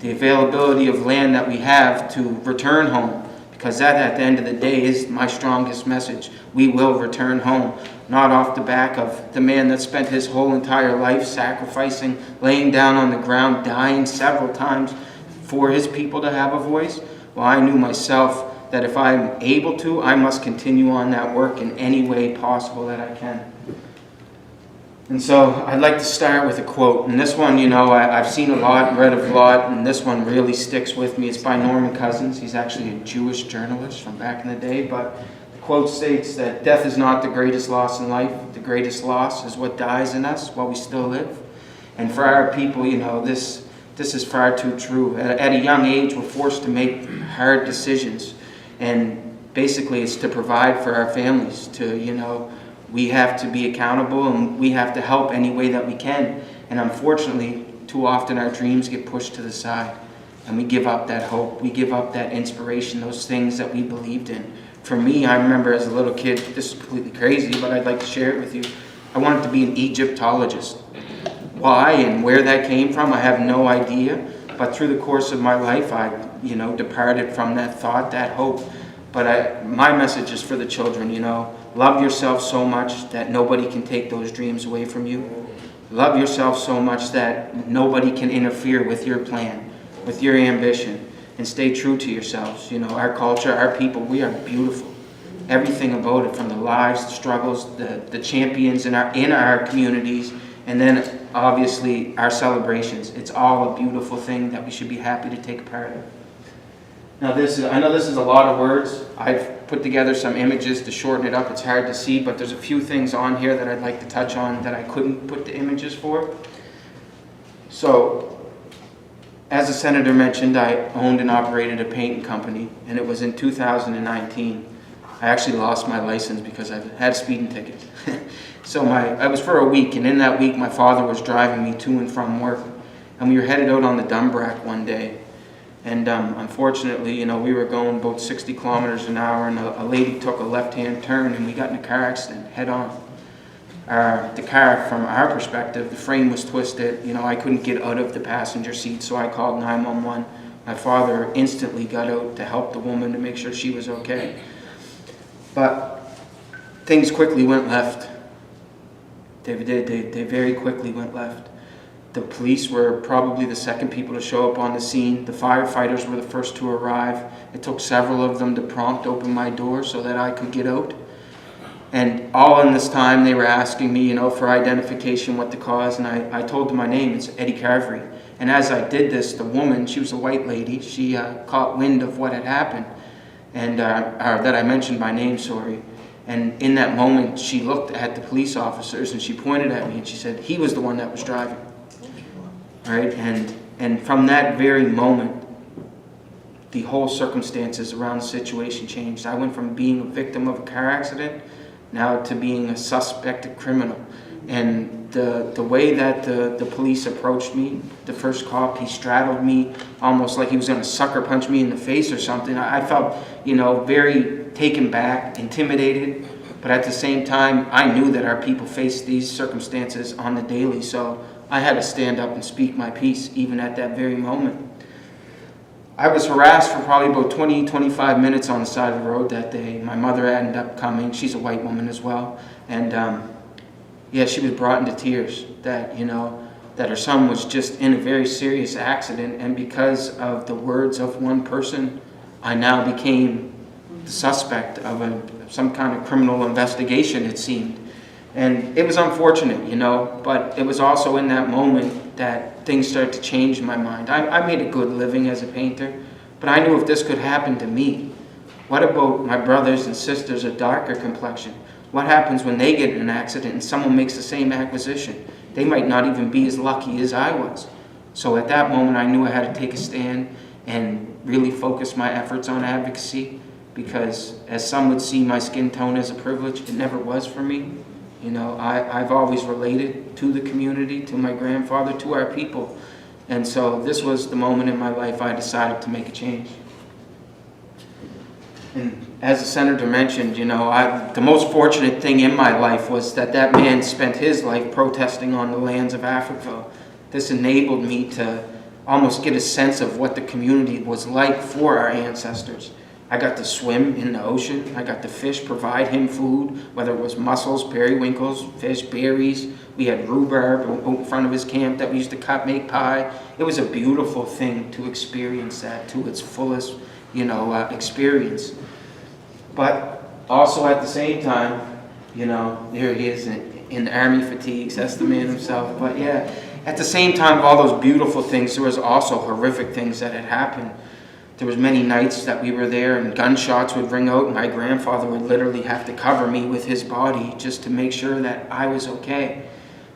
The availability of land that we have to return home, because that at the end of the day is my strongest message. We will return home, not off the back of the man that spent his whole entire life sacrificing, laying down on the ground, dying several times for his people to have a voice. Well, I knew myself that if I'm able to, I must continue on that work in any way possible that I can. And so I'd like to start with a quote. And this one, I've seen a lot, read a lot, and this one really sticks with me. It's by Norman Cousins. He's actually a Jewish journalist from back in the day. But the quote states that death is not the greatest loss in life. The greatest loss is what dies in us while we still live. And for our people, this is far too true. At a young age, we're forced to make hard decisions. And basically, it's to provide for our families, we have to be accountable and we have to help any way that we can. And unfortunately, too often our dreams get pushed to the side and we give up that hope. We give up that inspiration, those things that we believed in. For me, I remember as a little kid, this is completely crazy, but I'd like to share it with you. I wanted to be an Egyptologist. Why and where that came from, I have no idea. But through the course of my life, I, departed from that thought, that hope. But my message is for the children, love yourself so much that nobody can take those dreams away from you. Love yourself so much that nobody can interfere with your plan, with your ambition, and stay true to yourselves. Our culture, our people, we are beautiful. Everything about it, from the lives, the struggles, the champions in our communities, and then obviously our celebrations. It's all a beautiful thing that we should be happy to take part of. Now I know this is a lot of words. I've put together some images to shorten it up. It's hard to see, but there's a few things on here that I'd like to touch on that I couldn't put the images for. So, as the senator mentioned, I owned and operated a painting company, and it was in 2019. I actually lost my license because I had a speeding ticket. So I was for a week, and in that week my father was driving me to and from work, and we were headed out on the Dumbrack one day. And unfortunately, we were going about 60 kilometers an hour, and a lady took a left-hand turn, and we got in a car accident head-on. The car, from our perspective, the frame was twisted. I couldn't get out of the passenger seat, so I called 911. My father instantly got out to help the woman to make sure she was okay. But things quickly went left. They very quickly went left. The police were probably the second people to show up on the scene. The firefighters were the first to arrive. It took several of them to prompt open my door so that I could get out. And all in this time, they were asking me, for identification, what the cause, and I told them my name. It's Eddie Carvery. And as I did this, the woman, she was a white lady, she caught wind of what had happened, and that I mentioned my name, sorry. And in that moment, she looked at the police officers and she pointed at me and she said, he was the one that was driving. Right? And from that very moment, the whole circumstances around the situation changed. I went from being a victim of a car accident now to being a suspected criminal. And the way that the police approached me, the first cop, he straddled me almost like he was going to sucker punch me in the face or something. I felt, very taken back, intimidated. But at the same time, I knew that our people faced these circumstances on the daily. So I had to stand up and speak my piece, even at that very moment. I was harassed for probably about 20-25 minutes on the side of the road that day. My mother ended up coming. She's a white woman as well. And she was brought into tears that, that her son was just in a very serious accident. And because of the words of one person, I now became the suspect of some kind of criminal investigation, it seemed. And it was unfortunate, but it was also in that moment that things started to change in my mind. I made a good living as a painter, but I knew if this could happen to me, what about my brothers and sisters of darker complexion? What happens when they get in an accident and someone makes the same acquisition? They might not even be as lucky as I was. So at that moment, I knew I had to take a stand and really focus my efforts on advocacy, because as some would see my skin tone as a privilege, it never was for me. I've always related to the community, to my grandfather, to our people. And so this was the moment in my life I decided to make a change. And as the senator mentioned, the most fortunate thing in my life was that man spent his life protesting on the lands of Africville. This enabled me to almost get a sense of what the community was like for our ancestors. I got to swim in the ocean. I got to fish, provide him food, whether it was mussels, periwinkles, fish, berries. We had rhubarb in front of his camp that we used to cut, make pie. It was a beautiful thing to experience that to its fullest, experience. But also at the same time, there he is in the army fatigues. That's the man himself. But yeah, at the same time of all those beautiful things, there was also horrific things that had happened. There was many nights that we were there and gunshots would ring out and my grandfather would literally have to cover me with his body just to make sure that I was okay.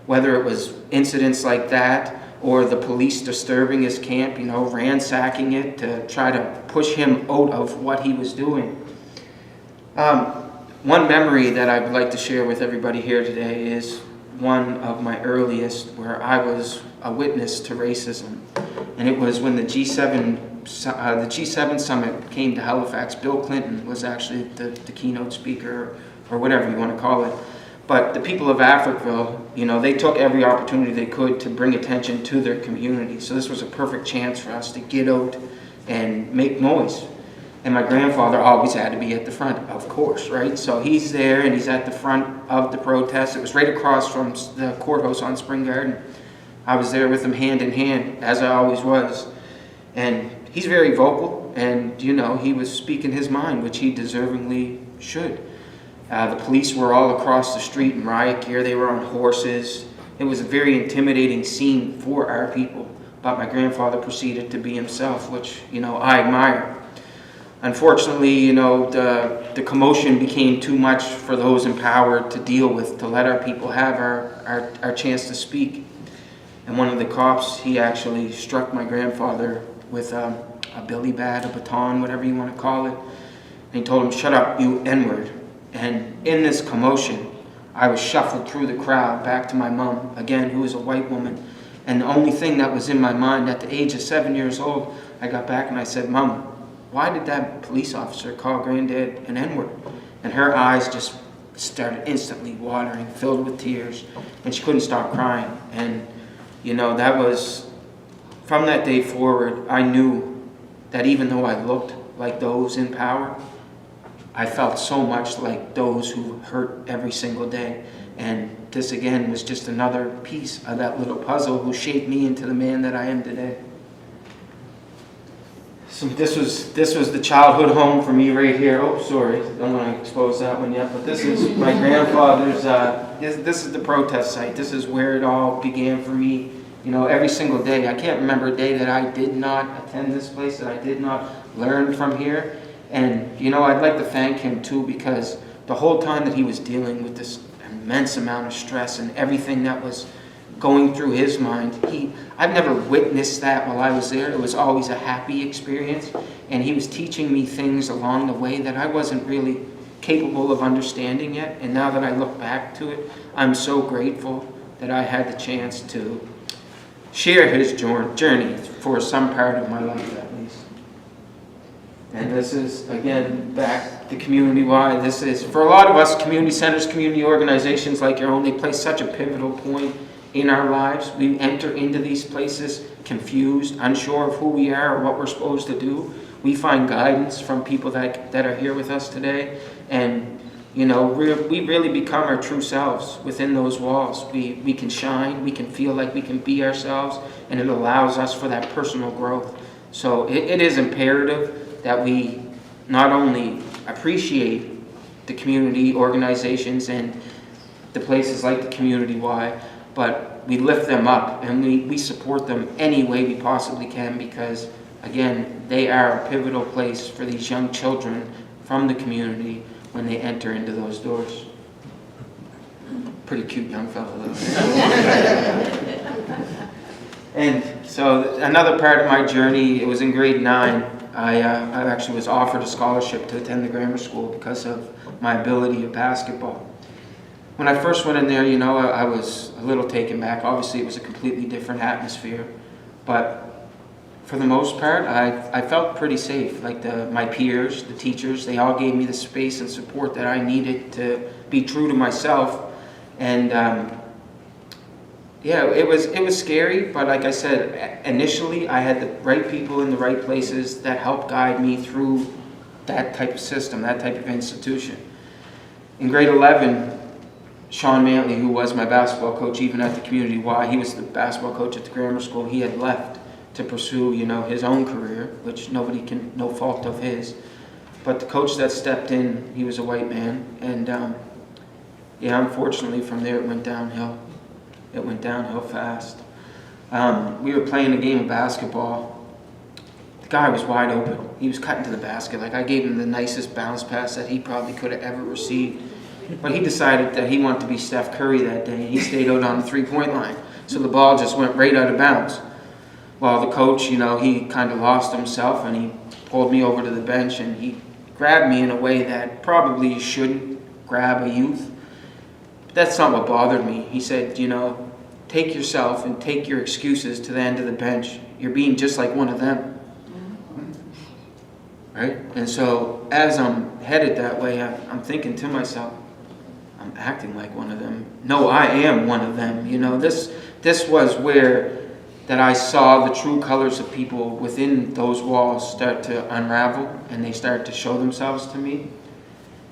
Whether it was incidents like that or the police disturbing his camp, ransacking it to try to push him out of what he was doing. One memory that I would like to share with everybody here today is one of my earliest where I was a witness to racism. And it was when the G7 summit came to Halifax. Bill Clinton was actually the keynote speaker, or whatever you want to call it. But the people of Africville, they took every opportunity they could to bring attention to their community. So this was a perfect chance for us to get out and make noise. And my grandfather always had to be at the front, of course, right? So he's there and he's at the front of the protest. It was right across from the courthouse on Spring Garden. I was there with him hand in hand, as I always was. And he's very vocal, and he was speaking his mind, which he deservingly should. The police were all across the street in riot gear. They were on horses. It was a very intimidating scene for our people. But my grandfather proceeded to be himself, which I admire. Unfortunately, the commotion became too much for those in power to deal with, to let our people have our chance to speak. And one of the cops, he actually struck my grandfather with a billy bat, a baton, whatever you want to call it. And he told him, "Shut up, you N-word." And in this commotion, I was shuffled through the crowd back to my mom, again, who was a white woman. And the only thing that was in my mind at the age of 7 years old, I got back and I said, "Mom, why did that police officer call Granddad an N-word?" And her eyes just started instantly watering, filled with tears, and she couldn't stop crying. And that was, from that day forward, I knew that even though I looked like those in power, I felt so much like those who hurt every single day. And this again was just another piece of that little puzzle who shaped me into the man that I am today. So this was the childhood home for me right here. Oh, sorry, don't want to expose that one yet, but this is my grandfather's, this is the protest site. This is where it all began for me. Every single day. I can't remember a day that I did not attend this place, that I did not learn from here. And, I'd like to thank him too, because the whole time that he was dealing with this immense amount of stress and everything that was going through his mind, I've never witnessed that while I was there. It was always a happy experience. And he was teaching me things along the way that I wasn't really capable of understanding yet. And now that I look back to it, I'm so grateful that I had the chance to share his journey for some part of my life at least. And this is, again, back to community-wide. This is, for a lot of us, community centers, community organizations like your own, they play such a pivotal point in our lives. We enter into these places confused, unsure of who we are or what we're supposed to do. We find guidance from people that are here with us today. And we really become our true selves within those walls. We can shine, we can feel like we can be ourselves, and it allows us for that personal growth. So it is imperative that we not only appreciate the community organizations and the places like the Community-Y, but we lift them up and we support them any way we possibly can, because, again, they are a pivotal place for these young children from the community when they enter into those doors. Pretty cute young fellow, though. And so another part of my journey, it was in grade 9. I actually was offered a scholarship to attend the grammar school because of my ability at basketball. When I first went in there, I was a little taken back. Obviously, it was a completely different atmosphere. But for the most part, I felt pretty safe. Like my peers, the teachers, they all gave me the space and support that I needed to be true to myself. And yeah, it was scary, but like I said, initially I had the right people in the right places that helped guide me through that type of system, that type of institution. In grade 11, Sean Mantley, who was my basketball coach even at the Community Y, he was the basketball coach at the grammar school. He had left to pursue, his own career, which no fault of his. But the coach that stepped in, he was a white man, and yeah, unfortunately from there it went downhill. It went downhill fast. We were playing a game of basketball. The guy was wide open. He was cutting to the basket. Like, I gave him the nicest bounce pass that he probably could have ever received. But he decided that he wanted to be Steph Curry that day, and he stayed out on the three-point line. So the ball just went right out of bounds. Well, the coach, he kind of lost himself, and he pulled me over to the bench, and he grabbed me in a way that probably you shouldn't grab a youth. But that's not what bothered me. He said, take yourself and take your excuses to the end of the bench. You're being just like one of them. Right? And so as I'm headed that way, I'm thinking to myself, I'm acting like one of them. No, I am one of them. This was where that I saw the true colors of people within those walls start to unravel, and they start to show themselves to me.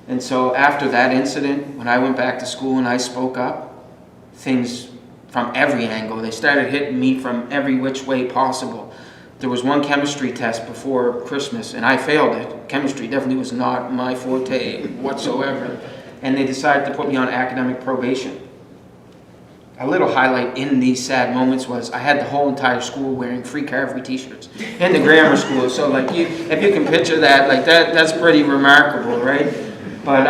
And so after that incident, when I went back to school and I spoke up, things from every angle, they started hitting me from every which way possible. There was one chemistry test before Christmas, and I failed it. Chemistry definitely was not my forte whatsoever. And they decided to put me on academic probation. A little highlight in these sad moments was I had the whole entire school wearing Free Carvery t-shirts in the grammar school. So if you can picture that, that's pretty remarkable, right? But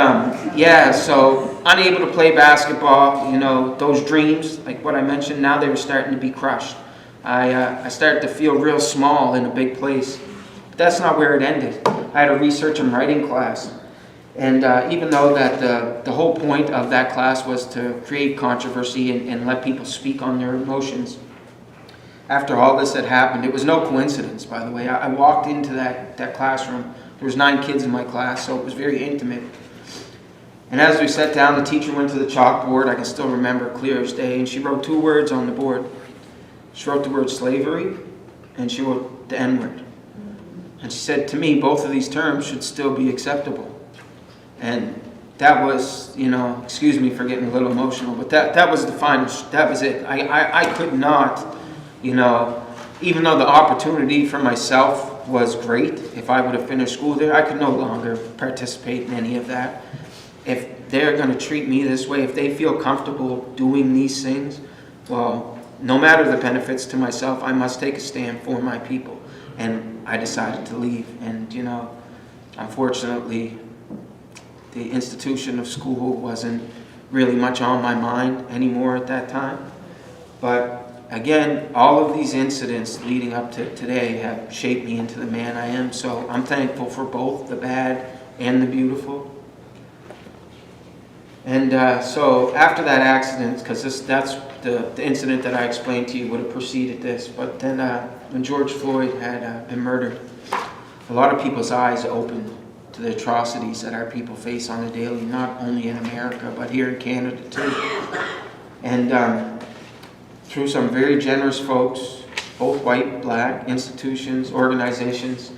yeah, so unable to play basketball, those dreams, like what I mentioned, now they were starting to be crushed. I started to feel real small in a big place. But that's not where it ended. I had a research and writing class. And even though that the whole point of that class was to create controversy and let people speak on their emotions, after all this had happened, it was no coincidence, by the way. I walked into that classroom. There was 9 kids in my class, so it was very intimate. And as we sat down, the teacher went to the chalkboard. I can still remember clear as day, and she wrote 2 words on the board. She wrote the word slavery, and she wrote the N-word. And she said to me, both of these terms should still be acceptable. And that was, excuse me for getting a little emotional, but that was the final, that was it. I could not, even though the opportunity for myself was great, if I would have finished school there, I could no longer participate in any of that. If they're going to treat me this way, if they feel comfortable doing these things, well, no matter the benefits to myself, I must take a stand for my people. And I decided to leave. And, unfortunately, the institution of school wasn't really much on my mind anymore at that time. But again, all of these incidents leading up to today have shaped me into the man I am. So I'm thankful for both the bad and the beautiful. And so after that accident, because that's the incident that I explained to you would have preceded this, but then when George Floyd had been murdered, a lot of people's eyes opened to the atrocities that our people face on a daily, not only in America, but here in Canada too. And through some very generous folks, both white, black, institutions, organizations,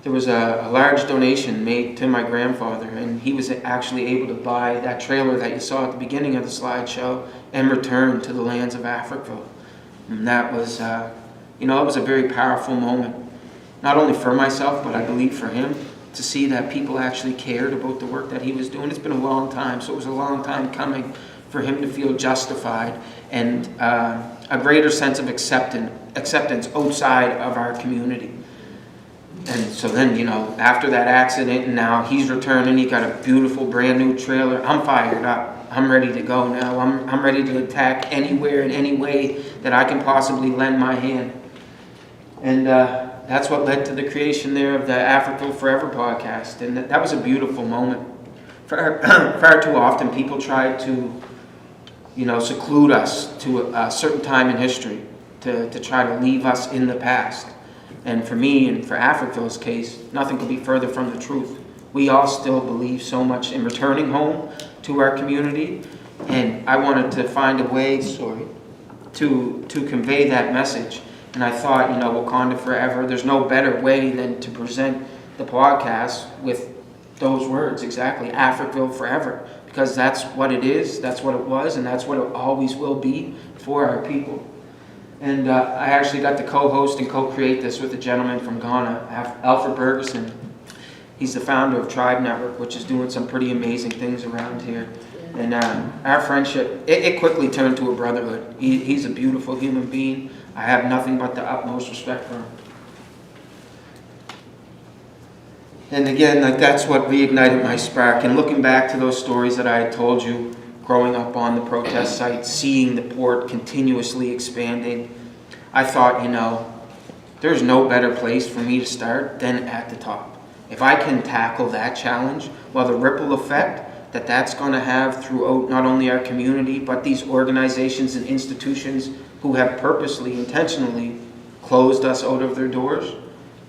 there was a large donation made to my grandfather, and he was actually able to buy that trailer that you saw at the beginning of the slideshow and return to the lands of Africa. And that was, it was a very powerful moment, not only for myself, but I believe for him, to see that people actually cared about the work that he was doing. It's been a long time, so it was a long time coming for him to feel justified and a greater sense of acceptance outside of our community. And so then, after that accident, and now he's returning, he got a beautiful brand new trailer. I'm fired up. I'm ready to go now. I'm ready to attack anywhere in any way that I can possibly lend my hand. And that's what led to the creation there of the Africa Forever podcast. And that was a beautiful moment. Far too often people try to, seclude us to a certain time in history, to try to leave us in the past. And for me and for Africville's case, nothing could be further from the truth. We all still believe so much in returning home to our community, and I wanted to find a way, to convey that message. And I thought, you know, Wakanda Forever, there's no better way than to present the podcast with those words, exactly, Africville Forever, because that's what it is, that's what it was, and that's what it always will be for our people. And I actually got to co-host and co-create this with a gentleman from Ghana, Alfred Bergeson. He's the founder of Tribe Network, which is doing some pretty amazing things around here. And our friendship, it quickly turned to a brotherhood. He's a beautiful human being. I have nothing but the utmost respect for him. And again, like, that's what reignited my spark. And looking back to those stories that I had told you, growing up on the protest site, seeing the port continuously expanding, I thought, you know, there's no better place for me to start than at the top. If I can tackle that challenge, well, the ripple effect that's going to have throughout not only our community, but these organizations and institutions who have purposely, intentionally closed us out of their doors,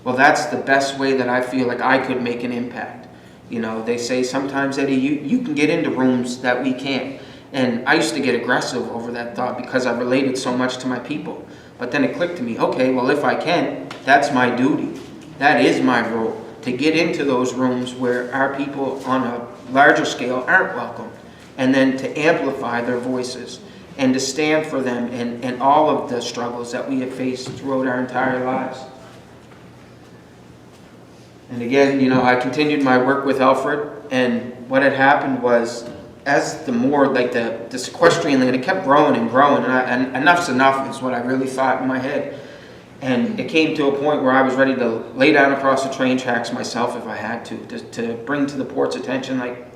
well, that's the best way that I feel like I could make an impact. You know, they say sometimes, Eddie, you can get into rooms that we can't. And I used to get aggressive over that thought because I related so much to my people. But then it clicked to me, okay, well, if I can, that's my duty. That is my role, to get into those rooms where our people on a larger scale aren't welcome, and then to amplify their voices and to stand for them and all of the struggles that we have faced throughout our entire lives. And again, you know, I continued my work with Alfred, and what had happened was, as the more, like the sequestrian land, it kept growing and growing, and enough's enough is what I really thought in my head. And it came to a point where I was ready to lay down across the train tracks myself if I had to bring to the port's attention, like,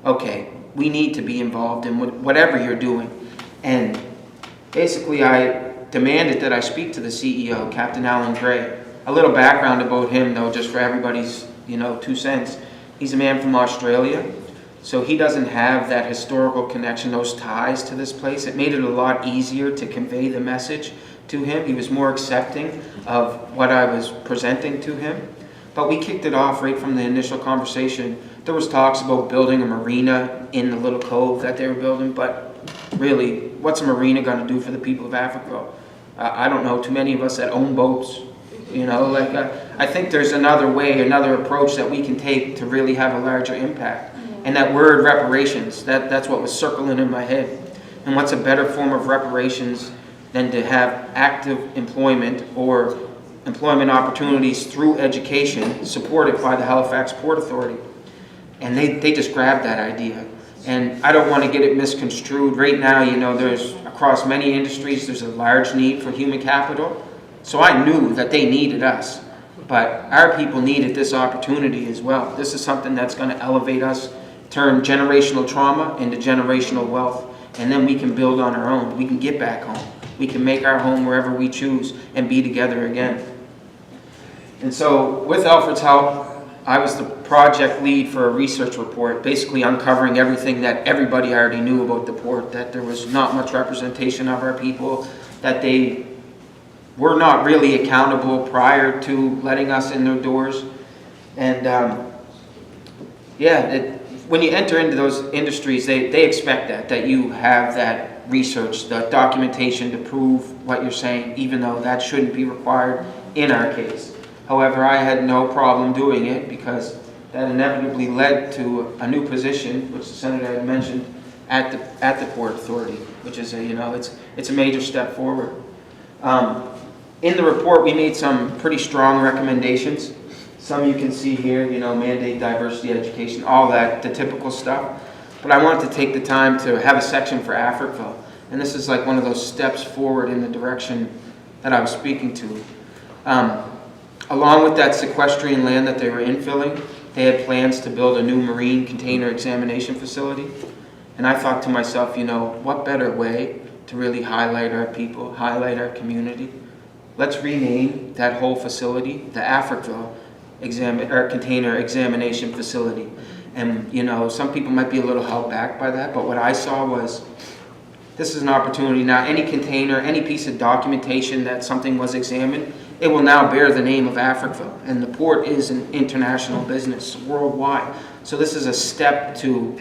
okay, we need to be involved in whatever you're doing. And basically I demanded that I speak to the CEO, Captain Alan Gray. A little background about him, though, just for everybody's, you know, 2 cents. He's a man from Australia, so he doesn't have that historical connection, those ties to this place. It made it a lot easier to convey the message to him. He was more accepting of what I was presenting to him. But we kicked it off right from the initial conversation. There was talks about building a marina in the little cove that they were building, but really, what's a marina going to do for the people of Africa? I don't know too many of us that own boats. You know, like, I think there's another way, another approach that we can take to really have a larger impact. And that word reparations, that's what was circling in my head. And what's a better form of reparations than to have active employment or employment opportunities through education supported by the Halifax Port Authority. And they just grabbed that idea. And I don't want to get it misconstrued. Right now, you know, there's, across many industries, there's a large need for human capital. So I knew that they needed us, but our people needed this opportunity as well. This is something that's going to elevate us, turn generational trauma into generational wealth, and then we can build on our own. We can get back home. We can make our home wherever we choose and be together again. And so with Alfred's help, I was the project lead for a research report, basically uncovering everything that everybody already knew about the port, that there was not much representation of our people, that they were not really accountable prior to letting us in their doors. And when you enter into those industries, they expect that you have that research, the documentation to prove what you're saying, even though that shouldn't be required in our case. However, I had no problem doing it because that inevitably led to a new position, which the Senator had mentioned, at the Port Authority, which is it's a major step forward. In the report, we made some pretty strong recommendations. Some you can see here, you know, mandate diversity education, all that, the typical stuff. But I wanted to take the time to have a section for Africville. And this is like one of those steps forward in the direction that I was speaking to. Along with that sequestrian land that they were infilling, they had plans to build a new marine container examination facility. And I thought to myself, you know, what better way to really highlight our people, highlight our community? Let's rename that whole facility the Africville Container Examination Facility. And, you know, some people might be a little held back by that, but what I saw was, this is an opportunity now. Any container, any piece of documentation that something was examined, it will now bear the name of Africville, and the port is an international business worldwide. So this is a step to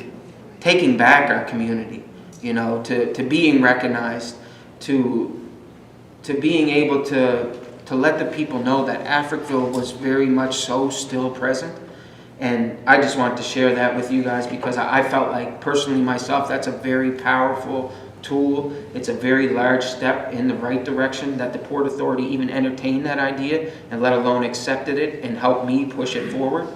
taking back our community, you know, to being recognized, to being able to let the people know that Africville was very much so still present. And I just wanted to share that with you guys because I felt like personally myself, that's a very powerful tool. It's a very large step in the right direction that the Port Authority even entertained that idea and let alone accepted it and helped me push it forward.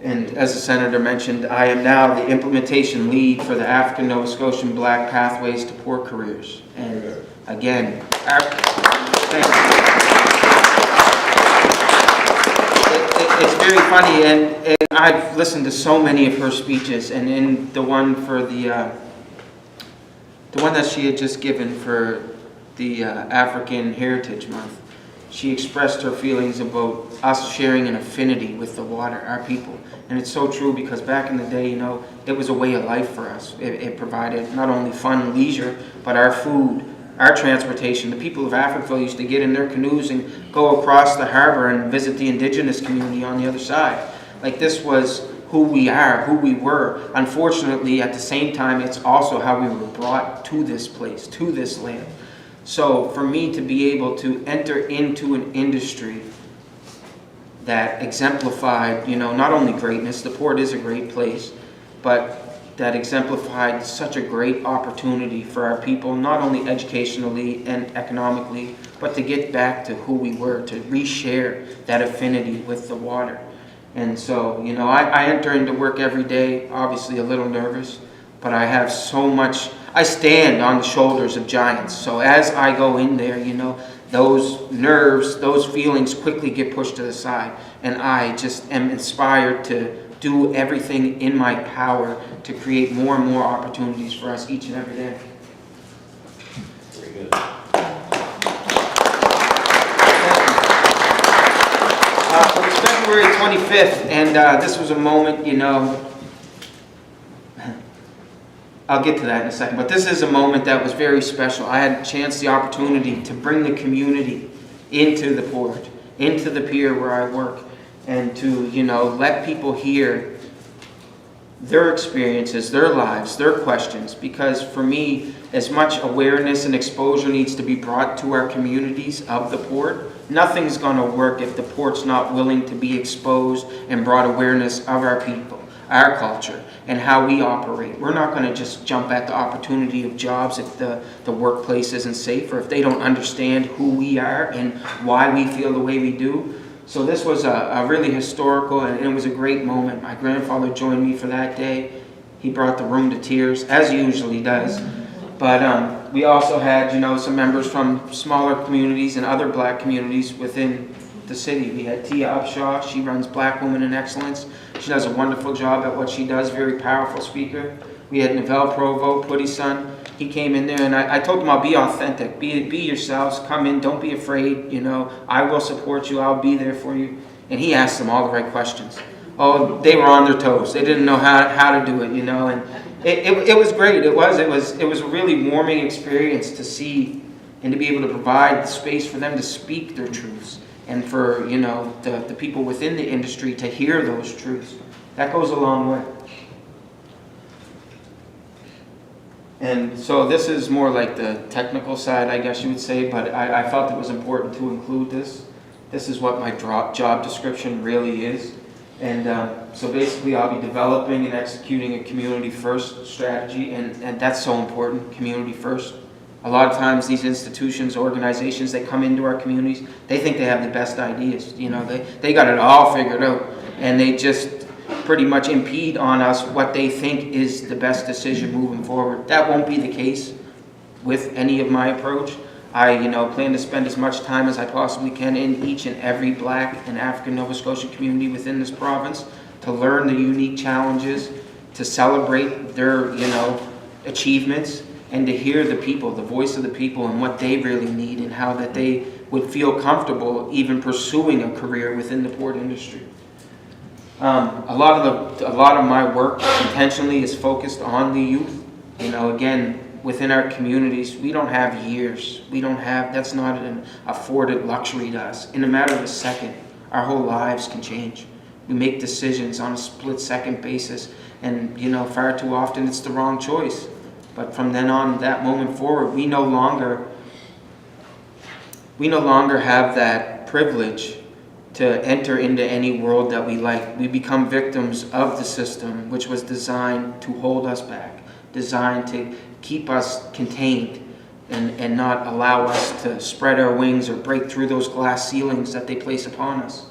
And as the Senator mentioned, I am now the implementation lead for the African Nova Scotian Black Pathways to Port Careers. And again, thank you. It's very funny, and I've listened to so many of her speeches, and in the one for the one that she had just given for the African Heritage Month, she expressed her feelings about us sharing an affinity with the water, our people. And it's so true because back in the day, you know, it was a way of life for us. It provided not only fun and leisure, but our food, our transportation. The people of Africville used to get in their canoes and go across the harbor and visit the indigenous community on the other side. Like, this was who we are, who we were. Unfortunately, at the same time, it's also how we were brought to this place, to this land. So for me to be able to enter into an industry that exemplified, you know, not only greatness, the port is a great place, but that exemplified such a great opportunity for our people, not only educationally and economically, but to get back to who we were, to reshare that affinity with the water. And so, you know, I enter into work every day, obviously a little nervous, but I have so much, I stand on the shoulders of giants. So as I go in there, you know, those nerves, those feelings quickly get pushed to the side. And I just am inspired to do everything in my power to create more and more opportunities for us each and every day. Very good. It was February 25th, and this was a moment, you know, I'll get to that in a second, but this is a moment that was very special. I had a chance, the opportunity to bring the community into the port, into the pier where I work, and to, you know, let people hear their experiences, their lives, their questions. Because for me, as much awareness and exposure needs to be brought to our communities of the port, nothing's going to work if the port's not willing to be exposed and brought awareness of our people, our culture, and how we operate. We're not going to just jump at the opportunity of jobs if the workplace isn't safe, or if they don't understand who we are and why we feel the way we do. So this was a really historical, and it was a great moment. My grandfather joined me for that day. He brought the room to tears, as he usually does. But we also had, you know, some members from smaller communities and other black communities within the city. We had Tia Upshaw. She runs Black Women in Excellence. She does a wonderful job at what she does, very powerful speaker. We had Novell Provo, Putty's son. He came in there, and I told him, I'll be authentic, be yourselves, come in, don't be afraid, you know, I will support you, I'll be there for you. And he asked them all the right questions. Oh, they were on their toes. They didn't know how to do it, you know, and it was great. It was a really warming experience to see and to be able to provide the space for them to speak their truths, and for, you know, the people within the industry to hear those truths. That goes a long way. And so this is more like the technical side, I guess you would say, but I felt it was important to include this. This is what my job description really is. And so basically I'll be developing and executing a community first strategy, and that's so important, community first. A lot of times these institutions, organizations, they come into our communities, they think they have the best ideas. You know, they got it all figured out, and they just pretty much impede on us what they think is the best decision moving forward. That won't be the case with any of my approach. I, you know, plan to spend as much time as I possibly can in each and every Black and African Nova Scotian community within this province to learn the unique challenges, to celebrate their, you know, achievements, and to hear the people, the voice of the people, and what they really need, and how that they would feel comfortable even pursuing a career within the port industry. A lot of my work intentionally is focused on the youth. You know, again, within our communities, we don't have years. That's not an afforded luxury to us. In a matter of a second, our whole lives can change. We make decisions on a split-second basis, and far too often it's the wrong choice. But from then on, that moment forward, we no longer have that privilege to enter into any world that we like. We become victims of the system, which was designed to hold us back, designed to keep us contained and not allow us to spread our wings or break through those glass ceilings that they place upon us.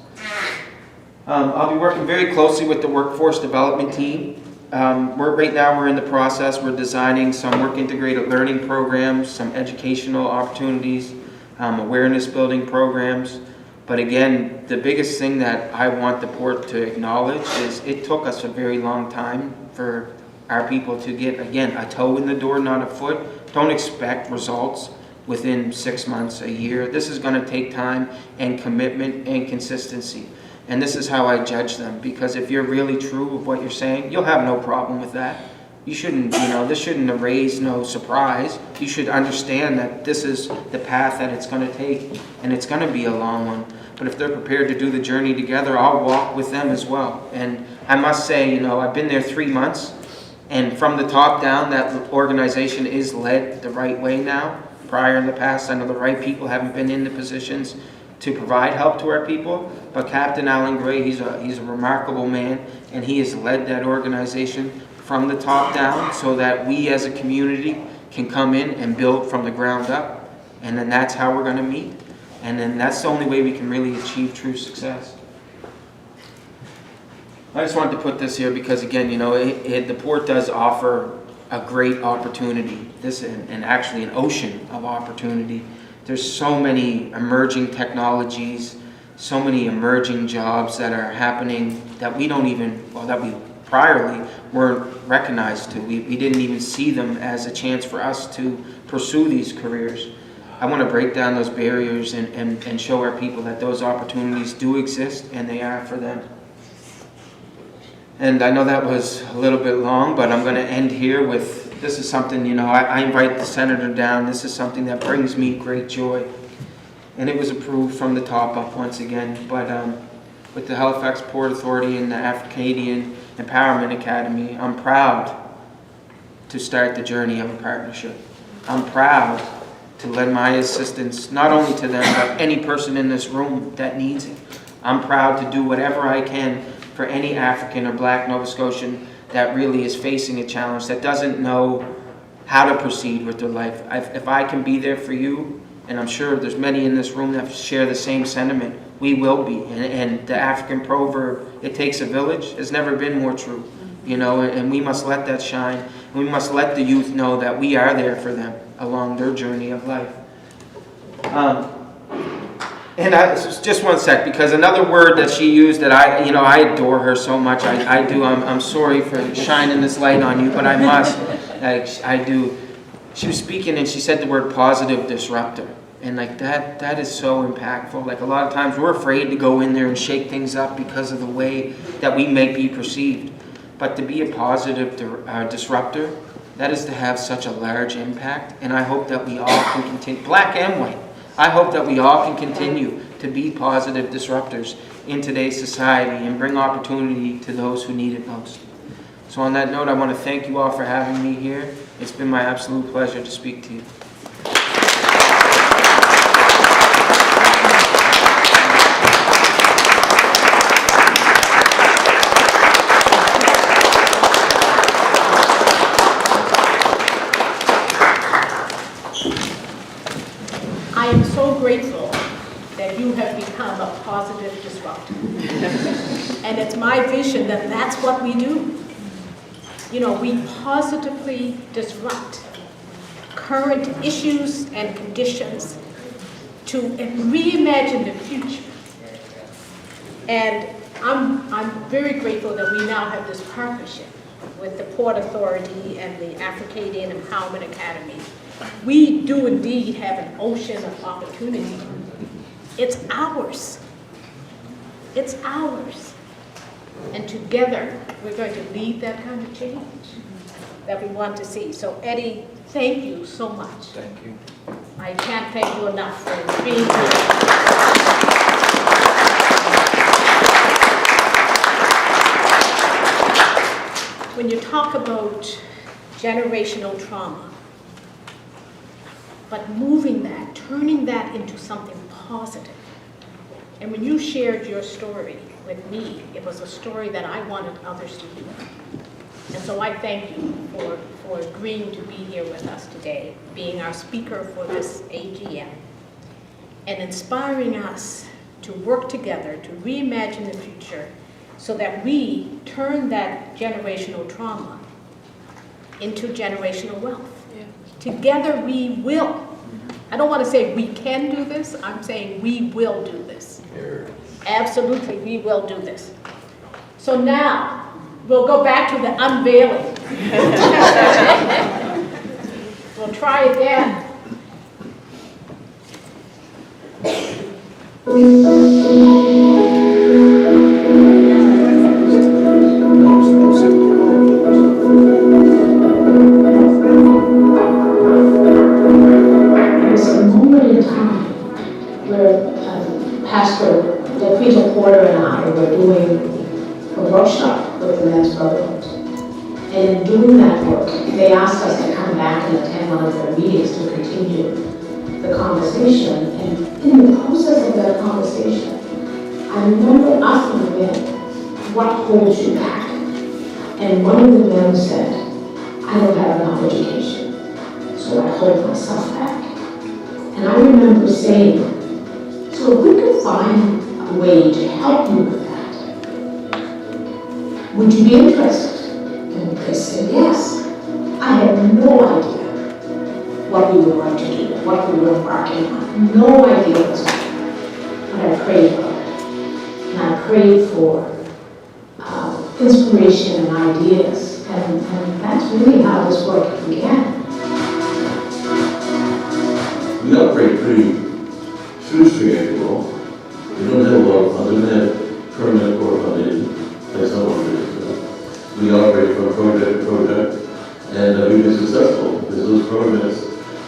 I'll be working very closely with the workforce development team. Right now we're in the process, we're designing some work integrated learning programs, some educational opportunities, awareness building programs. But again, the biggest thing that I want the board to acknowledge is it took us a very long time for our people to get, again, a toe in the door, not a foot. Don't expect results within 6 months, a year. This is going to take time and commitment and consistency. And this is how I judge them, because if you're really true of what you're saying, you'll have no problem with that. You shouldn't, this shouldn't raise no surprise. You should understand that this is the path that it's going to take, and it's going to be a long one. But if they're prepared to do the journey together, I'll walk with them as well. And I must say, I've been there 3 months, and from the top down, that organization is led the right way now. Prior in the past, I know the right people haven't been in the positions to provide help to our people, but Captain Alan Gray, he's a remarkable man, and he has led that organization from the top down so that we as a community can come in and build from the ground up, and then that's how we're going to meet, and then that's the only way we can really achieve true success. I just wanted to put this here because, again, the port does offer a great opportunity, and actually an ocean of opportunity. There's so many emerging technologies, so many emerging jobs that are happening that we don't even, that we priorly weren't recognized to. We didn't even see them as a chance for us to pursue these careers. I want to break down those barriers and show our people that those opportunities do exist and they are for them. And I know that was a little bit long, but I'm going to end here with, this is something, I invite the Senator down. This is something that brings me great joy. And it was approved from the top up once again. But with the Halifax Port Authority and the Africadian Empowerment Academy, I'm proud to start the journey of a partnership. I'm proud to lend my assistance, not only to them, but any person in this room that needs it. I'm proud to do whatever I can for any African or Black Nova Scotian that really is facing a challenge, that doesn't know how to proceed with their life. If I can be there for you, and I'm sure there's many in this room that share the same sentiment, we will be. And the African proverb, it takes a village, has never been more true. And we must let that shine. And we must let the youth know that we are there for them along their journey of life. And just one sec, because another word that she used that I adore her so much. I do. I'm sorry for shining this light on you, but I must. I do. She was speaking and she said the word positive disruptor, and that is so impactful. A lot of times we're afraid to go in there and shake things up because of the way that we may be perceived. But to be a positive disruptor, that is to have such a large impact. And I hope that we all can continue, black and white. I hope that we all can continue to be positive disruptors in today's society and bring opportunity to those who need it most. So on that note, I want to thank you all for having me here. It's been my absolute pleasure to speak to you. I am so grateful that you have become a positive disruptor. And it's my vision that that's what we do. We positively disrupt current issues and conditions to reimagine the future. And I'm very grateful that we now have this partnership with the Port Authority and the Africadian Empowerment Academy. We do indeed have an ocean of opportunity. It's ours. It's ours. And together, we're going to lead that kind of change. that we want to see. So Eddie, thank you so much. Thank you. I can't thank you enough for being here. When you talk about generational trauma, but moving that, turning that into something positive. And when you shared your story with me, it was a story that I wanted others to hear. And so I thank you for agreeing to be here with us today, being our speaker for this AGM, and inspiring us to work together to reimagine the future so that we turn that generational trauma into generational wealth. Yeah. Together we will. I don't want to say we can do this, I'm saying we will do this. Here. Absolutely, we will do this. So now, we'll go back to the unveiling. We'll try again. And in doing that work, they asked us to come back and attend one of their meetings to continue the conversation. And in the process of that conversation, I remember asking the men, what holds you back? And one of the men said, I don't have enough education, so I hold myself back. And I remember saying, so if we could find a way to help you with that, would you be interested? And they said, yes. I had no idea what we were going to do, what we were embarking on. No idea what was going on. But I prayed about it. And I prayed for inspiration and ideas. And that's really how this work began. We operate pretty shoestring, if you will. We don't have a lot of funding. We don't have permanent core funding, like some organizations. We operate from project to project, and we've been successful because those projects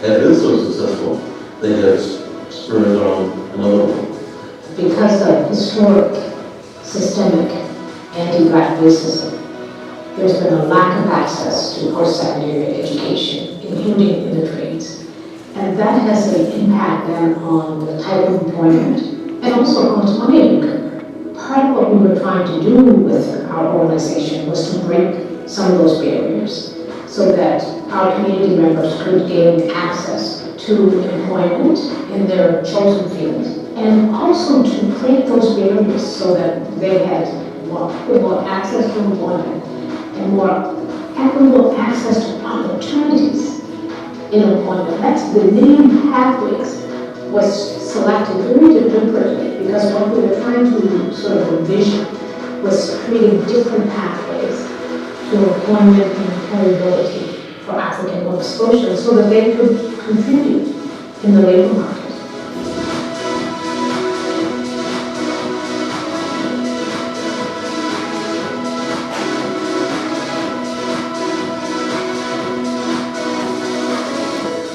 have been so successful, they have spurred on another one. Because of historic, systemic, anti-Black racism, there's been a lack of access to post-secondary education, including in the trades. And that has an impact then on the type of employment and also on the money income. Part of what we were trying to do with our organization was to break some of those barriers so that our community members could gain access to employment in their chosen fields, and also to break those barriers so that they had more access to employment and more equitable access to opportunities in employment. That's the name Pathways was selected very deliberately because what we were trying to sort of envision was creating different pathways to employment and employability for African Nova Scotians so that they could contribute in the labor market.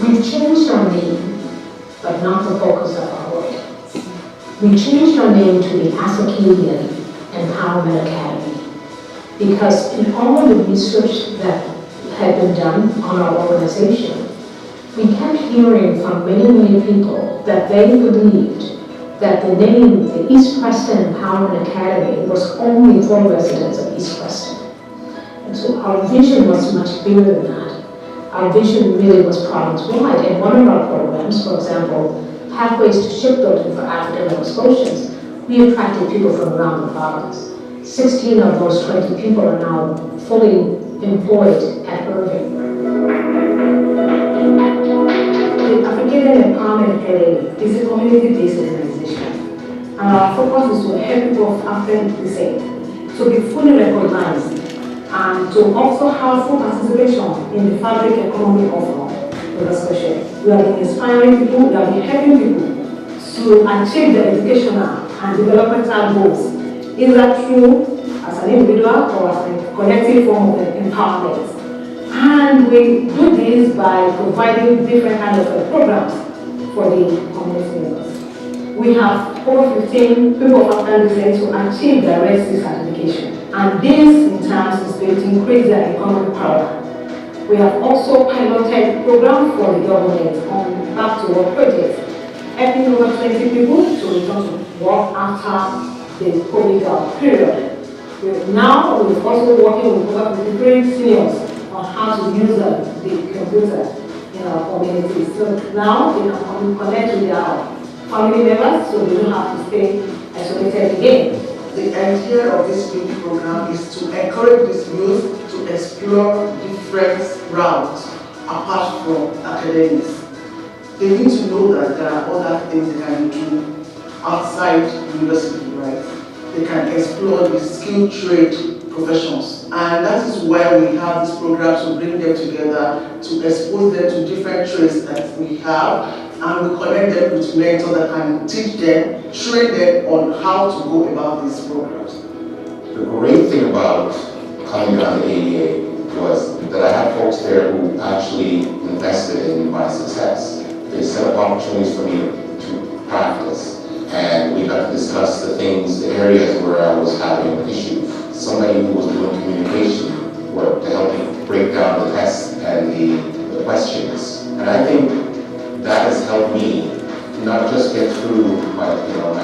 We've changed our name, but not the focus of our work. We changed our name to the Africadian Empowerment Academy because in all of the research that had been done on our organization, we kept hearing from many people that they believed that the name, the East Preston Empowerment Academy, was only for residents of East Preston. And so our vision was much bigger than that. Our vision really was province-wide. And one of our programs, for example, Pathways to Shipbuilding for African Nova Scotians, we attracted people from around the province. 16 of those 20 people are now fully employed at Irving. The Africadian Empowerment Academy is a community-based organization. And our focus is to help people of African descent to be fully recognized and to also have full participation in the fabric economy of Nova Scotia. We have been inspiring people, we have been helping people to achieve their educational and developmental goals, either through as an individual or as a collective form of empowerment. And we do this by providing different kinds of programs for the community members. We have over 15 people of African descent to achieve their RESI certification. And this, in turn, is going to increase their economic power. We have also piloted program for the government on back to work projects, helping over 20 people to return to work after the COVID period. Now we're also working with over 53 seniors on how to use the computer in our community. So now they can connect with their family members so they don't have to stay isolated again. The idea of this youth program is to encourage this youth to explore different routes apart from academics. They need to know that there are other things they can do outside university, right? They can explore the skilled trade professions. And that is why we have this program to bring them together, to expose them to different trades that we have, and we connect them with mentors that can teach them, train them on how to go about these programs. The great thing about coming on the ADA was that I had folks there who actually invested in my success. They set up opportunities for me to practice, and we got to discuss the things, the areas where I was having issues. Somebody who was doing communication work to help me break down the tests and the questions. And I think that has helped me not just get through my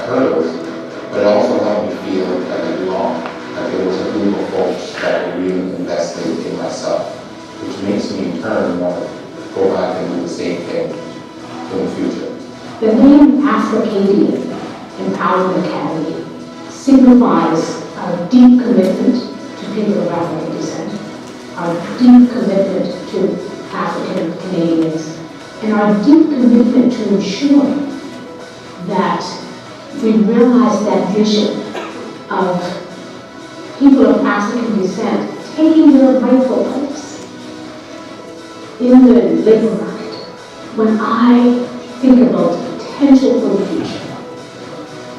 hurdles, but it also helped me feel like I belong. Like there was a group of folks that were really invested in myself, which makes me in turn want to go back and do the same thing in the future. The name Africadian Empowerment Academy signifies our deep commitment to people of African descent, our deep commitment to African Canadians, and our deep commitment to ensure that we realize that vision of people of African descent taking their rightful place in the labor market. When I think about the potential for the future,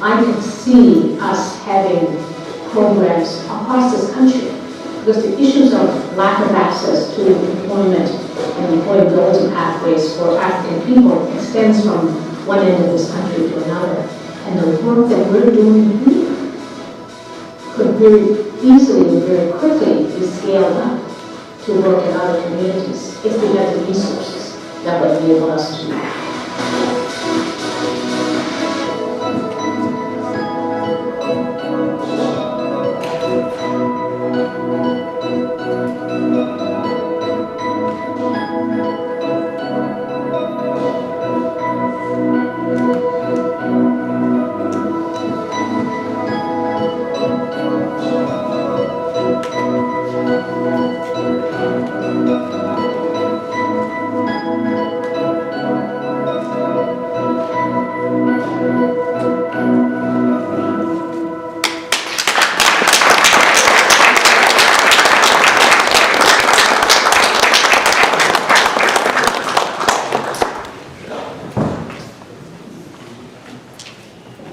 I can see us having programs across this country, because the issues of lack of access to employment and employability pathways for African people extends from one end of this country to another. And the work that we're doing here could very easily and very quickly be scaled up to work in other communities if we had the resources that would enable us to do that.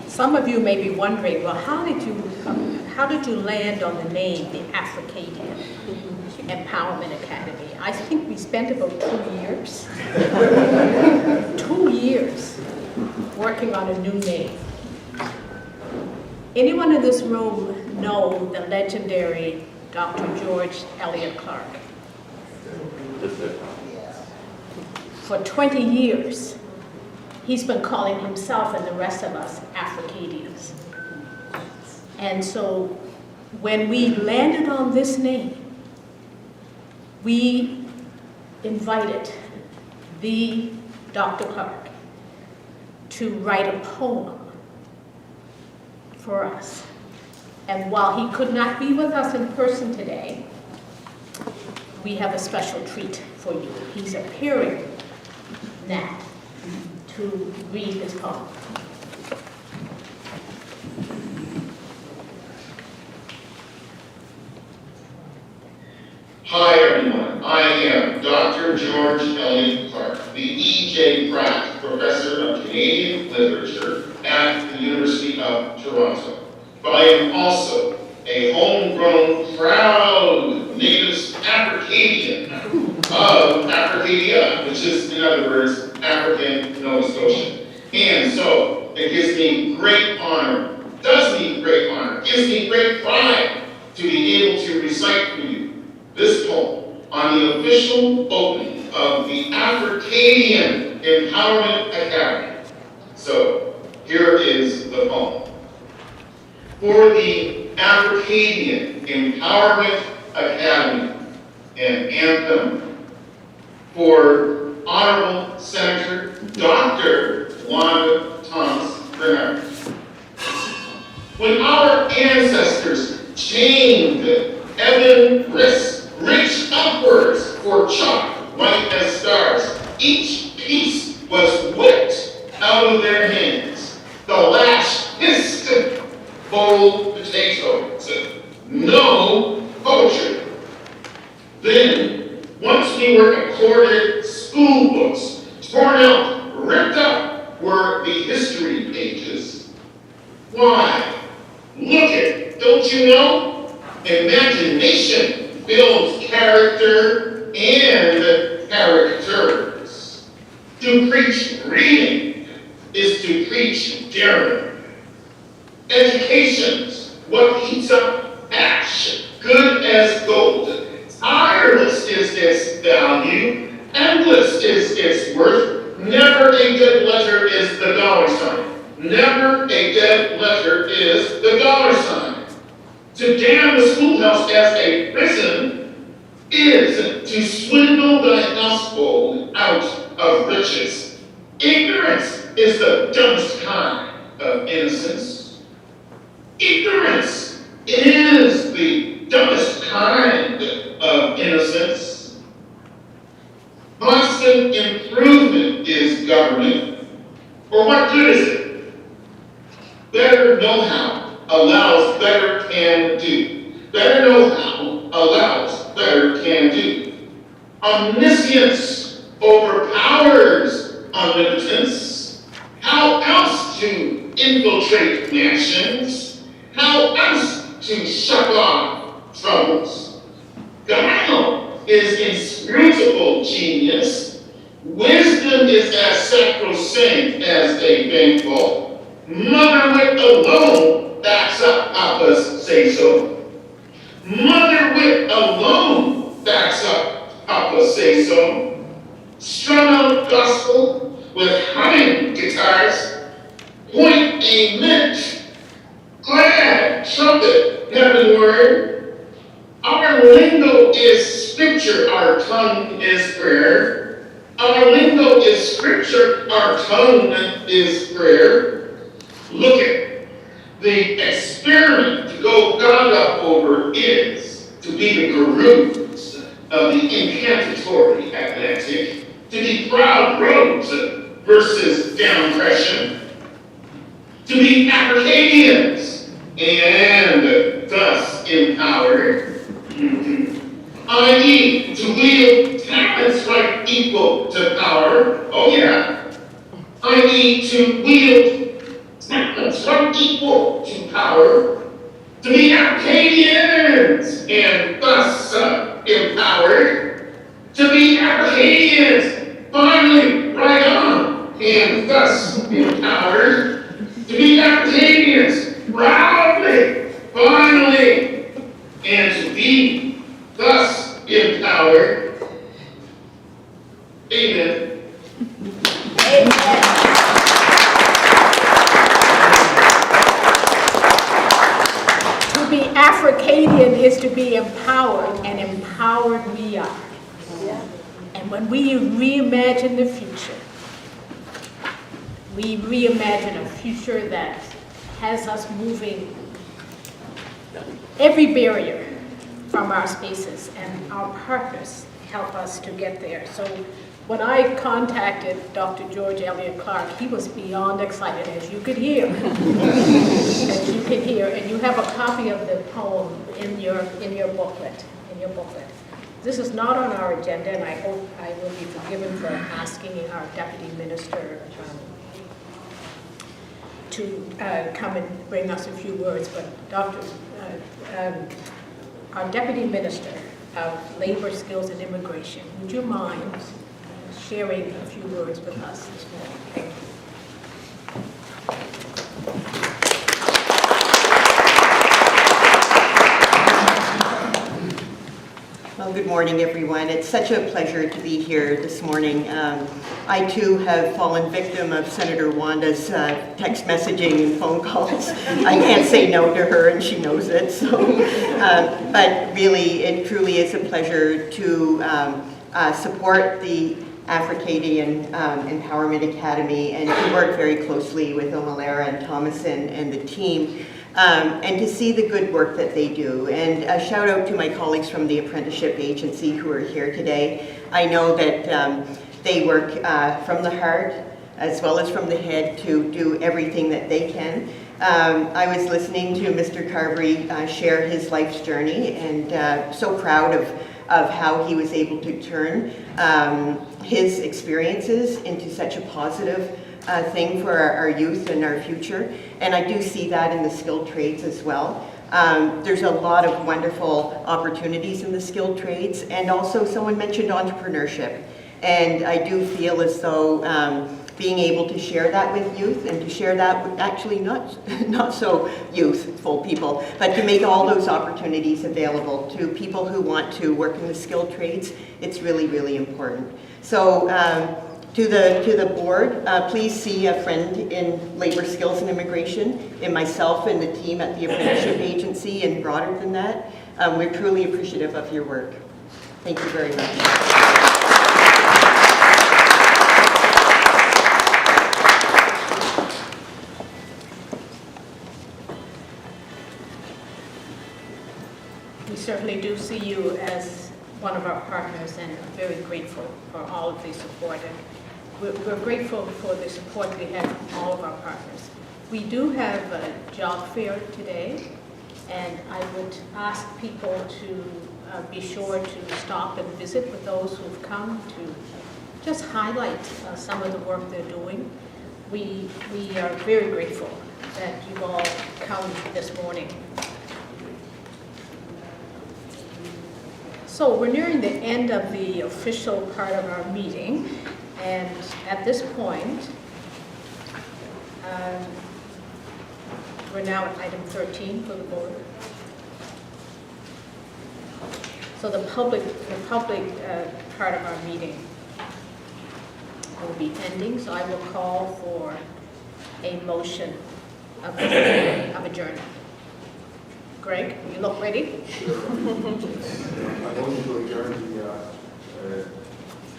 Some of you may be wondering, well, how did you land on the name, the Africadian Empowerment Academy? I think we spent about 2 years, 2 years working on a new name. Anyone in this room know the legendary Dr. George Elliott Clark? For 20 years, he's been calling himself and the rest of us Africadians. And so when we landed on this name, we invited the Dr. Clark to write a poem for us. And while he could not be with us in person today, we have a special treat for you. He's appearing now to read his poem. Hi everyone, I am Dr. George Elliott Clark, the E.J. Pratt Professor of Canadian Literature at the University of Toronto. But I am also a homegrown, proud Native Africadian of Africadia, which is, in other words, African Nova Scotia. And so it gives me great honor, does me great honor, gives me great pride to be able to recite for you this poem on the official opening of the Africadian Empowerment Academy. So here is the poem. For the Africadian Empowerment Academy, an anthem for Honorable Senator Dr. Wanda Thomas Bernard. When our ancestors chained ebon wrists, reached upwards for chalk white as stars, each piece was whipped out of their hands. The lash hissed, bold potatoes, no poetry. Then, once we were accorded school books, torn out, ripped up were the history pages. Why? Look it, don't you know? Imagination builds character and characters. To preach reading is to preach daring. Education's what heats up ash, good as gold. Tireless is its value, endless is its worth. Never a dead letter is the dollar sign. Never a dead letter is the dollar sign. To damn the schoolhouse as a prison is to swindle the household out of riches. Ignorance is the dumbest kind of innocence. Ignorance is the dumbest kind of innocence. Constant improvement is government. For what good is it? Better know-how allows better can do. Better know-how allows better can do. Omniscience overpowers omnipotence. How else to infiltrate mansions? How else to shut off troubles? Guile is inscrutable genius. Wisdom is as sacrosanct as a bank vault. Mother-wit alone backs up Papa's say-so. Mother-wit alone backs up Papa's say-so. Strum out gospel with humming guitars. Point a mint, glad trumpet heavenward. Our lingo is scripture, our tongue is prayer. Our lingo is scripture, our tongue is prayer. Look at the experiment to go gaga over is to be the gurus of the incantatory Atlantic, to be proud roads versus down-pression, to be Africadians and thus empowered, i.e. to wield talents right equal to power, oh yeah, i.e. to wield talents right equal to power, to be Africadians and thus empowered, to be Africadians, finally, right on, and thus empowered, to be Africadians, proudly, finally, and to be thus empowered. Amen. Amen. To be Africadian is to be empowered, and empowered we are. And when we reimagine the future, we reimagine a future that has us moving every barrier from our spaces, and our partners help us to get there. So when I contacted Dr. George Elliott Clark, he was beyond excited, as you could hear. As you could hear, and you have a copy of the poem in your booklet. This is not on our agenda, and I hope I will be forgiven for asking our deputy minister to come and bring us a few words, but our deputy minister of Labor, Skills, and Immigration. Would you mind sharing a few words with us this morning? Thank you. Well, good morning, everyone. It's such a pleasure to be here this morning. I, too, have fallen victim of Senator Wanda's text messaging and phone calls. I can't say no to her, and she knows it. So, but really, it truly is a pleasure to support the Africadian Empowerment Academy and to work very closely with Omalara and Thomason and the team. And to see the good work that they do. And a shout out to my colleagues from the Apprenticeship Agency who are here today. I know that they work from the heart as well as from the head to do everything that they can. I was listening to Mr. Carberry share his life's journey, and so proud of how he was able to turn his experiences into such a positive thing for our youth and our future. And I do see that in the skilled trades as well. There's a lot of wonderful opportunities in the skilled trades, and also someone mentioned entrepreneurship. And I do feel as though being able to share that with youth, and to share that with actually not so youthful people, but to make all those opportunities available to people who want to work in the skilled trades, it's really, really important. So to the board, please see a friend in Labor, Skills, and Immigration, in myself and the team at the Apprenticeship Agency, and broader than that. We're truly appreciative of your work. Thank you very much. We certainly do see you as one of our partners, and are very grateful for all of the support. And we're grateful for the support we have from all of our partners. We do have a job fair today, and I would ask people to be sure to stop and visit with those who've come to just highlight some of the work they're doing. We are very grateful that you've all come this morning. So we're nearing the end of the official part of our meeting, and at this point, we're now at item 13 for the board. So the public part of our meeting will be ending, so I will call for a motion of adjournment. Greg, you look ready? I'm going to adjourn the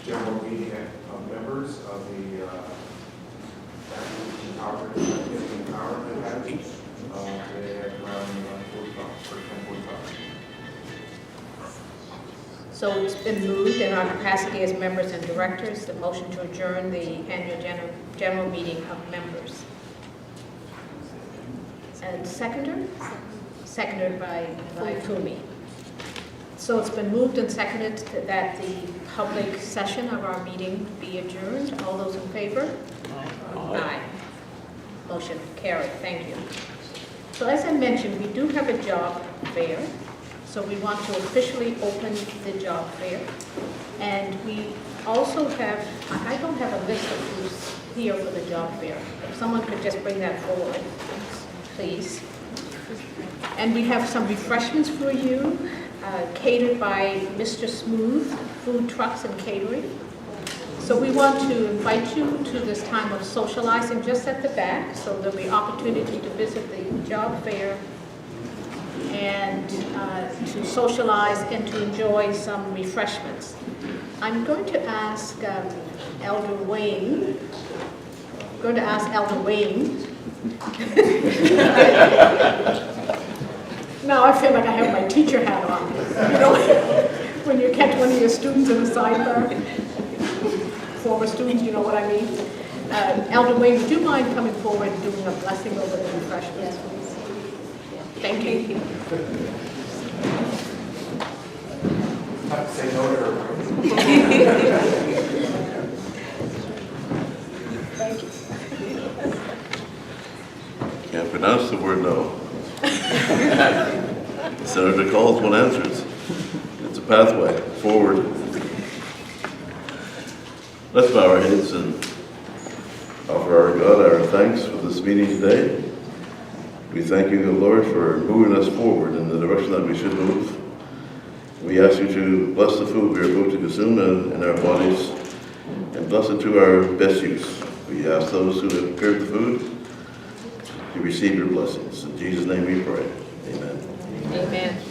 general meeting of members of the African Empowerment Academy at around 10:45. So it's been moved in our capacity as members and directors, the motion to adjourn the annual general meeting of members. And seconder? Seconded by Fumi. So it's been moved and seconded that the public session of our meeting be adjourned. All those in favor? Aye. Motion carried. Thank you. So as I mentioned, we do have a job fair. So we want to officially open the job fair. And we also have, I don't have a list of who's here for the job fair. If someone could just bring that forward, please. And we have some refreshments for you, catered by Mr. Smooth, Food Trucks and Catering. So we want to invite you to this time of socializing just at the back, so there'll be opportunity to visit the job fair and to socialize and to enjoy some refreshments. I'm going to ask Elder Wayne, Now I feel like I have my teacher hat on. You know, when you catch one of your students in the sidebar, former students, you know what I mean? Elder Wayne, would you mind coming forward and doing a blessing over the refreshments? Thank you. I have to say no to her. Thank you. Can't pronounce the word no. Senator calls, one answers. It's a pathway forward. Let's bow our heads and offer our God our thanks for this meeting today. We thank you, Lord, for moving us forward in the direction that we should move. We ask you to bless the food we are about to consume in our bodies and bless it to our best use. We ask those who have prepared the food to receive your blessings. In Jesus' name we pray. Amen. Amen.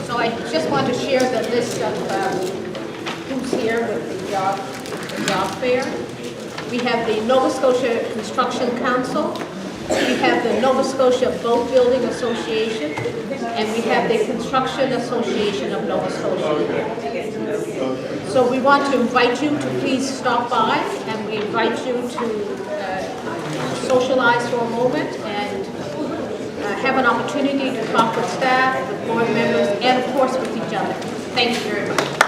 So I just want to share the list of who's here with the job fair. We have the Nova Scotia Construction Council, we have the Nova Scotia Boat Building Association, and we have the Construction Association of Nova Scotia. So we want to invite you to please stop by, and we invite you to socialize for a moment and have an opportunity to talk with staff, with board members, and of course with each other. Thank you very much.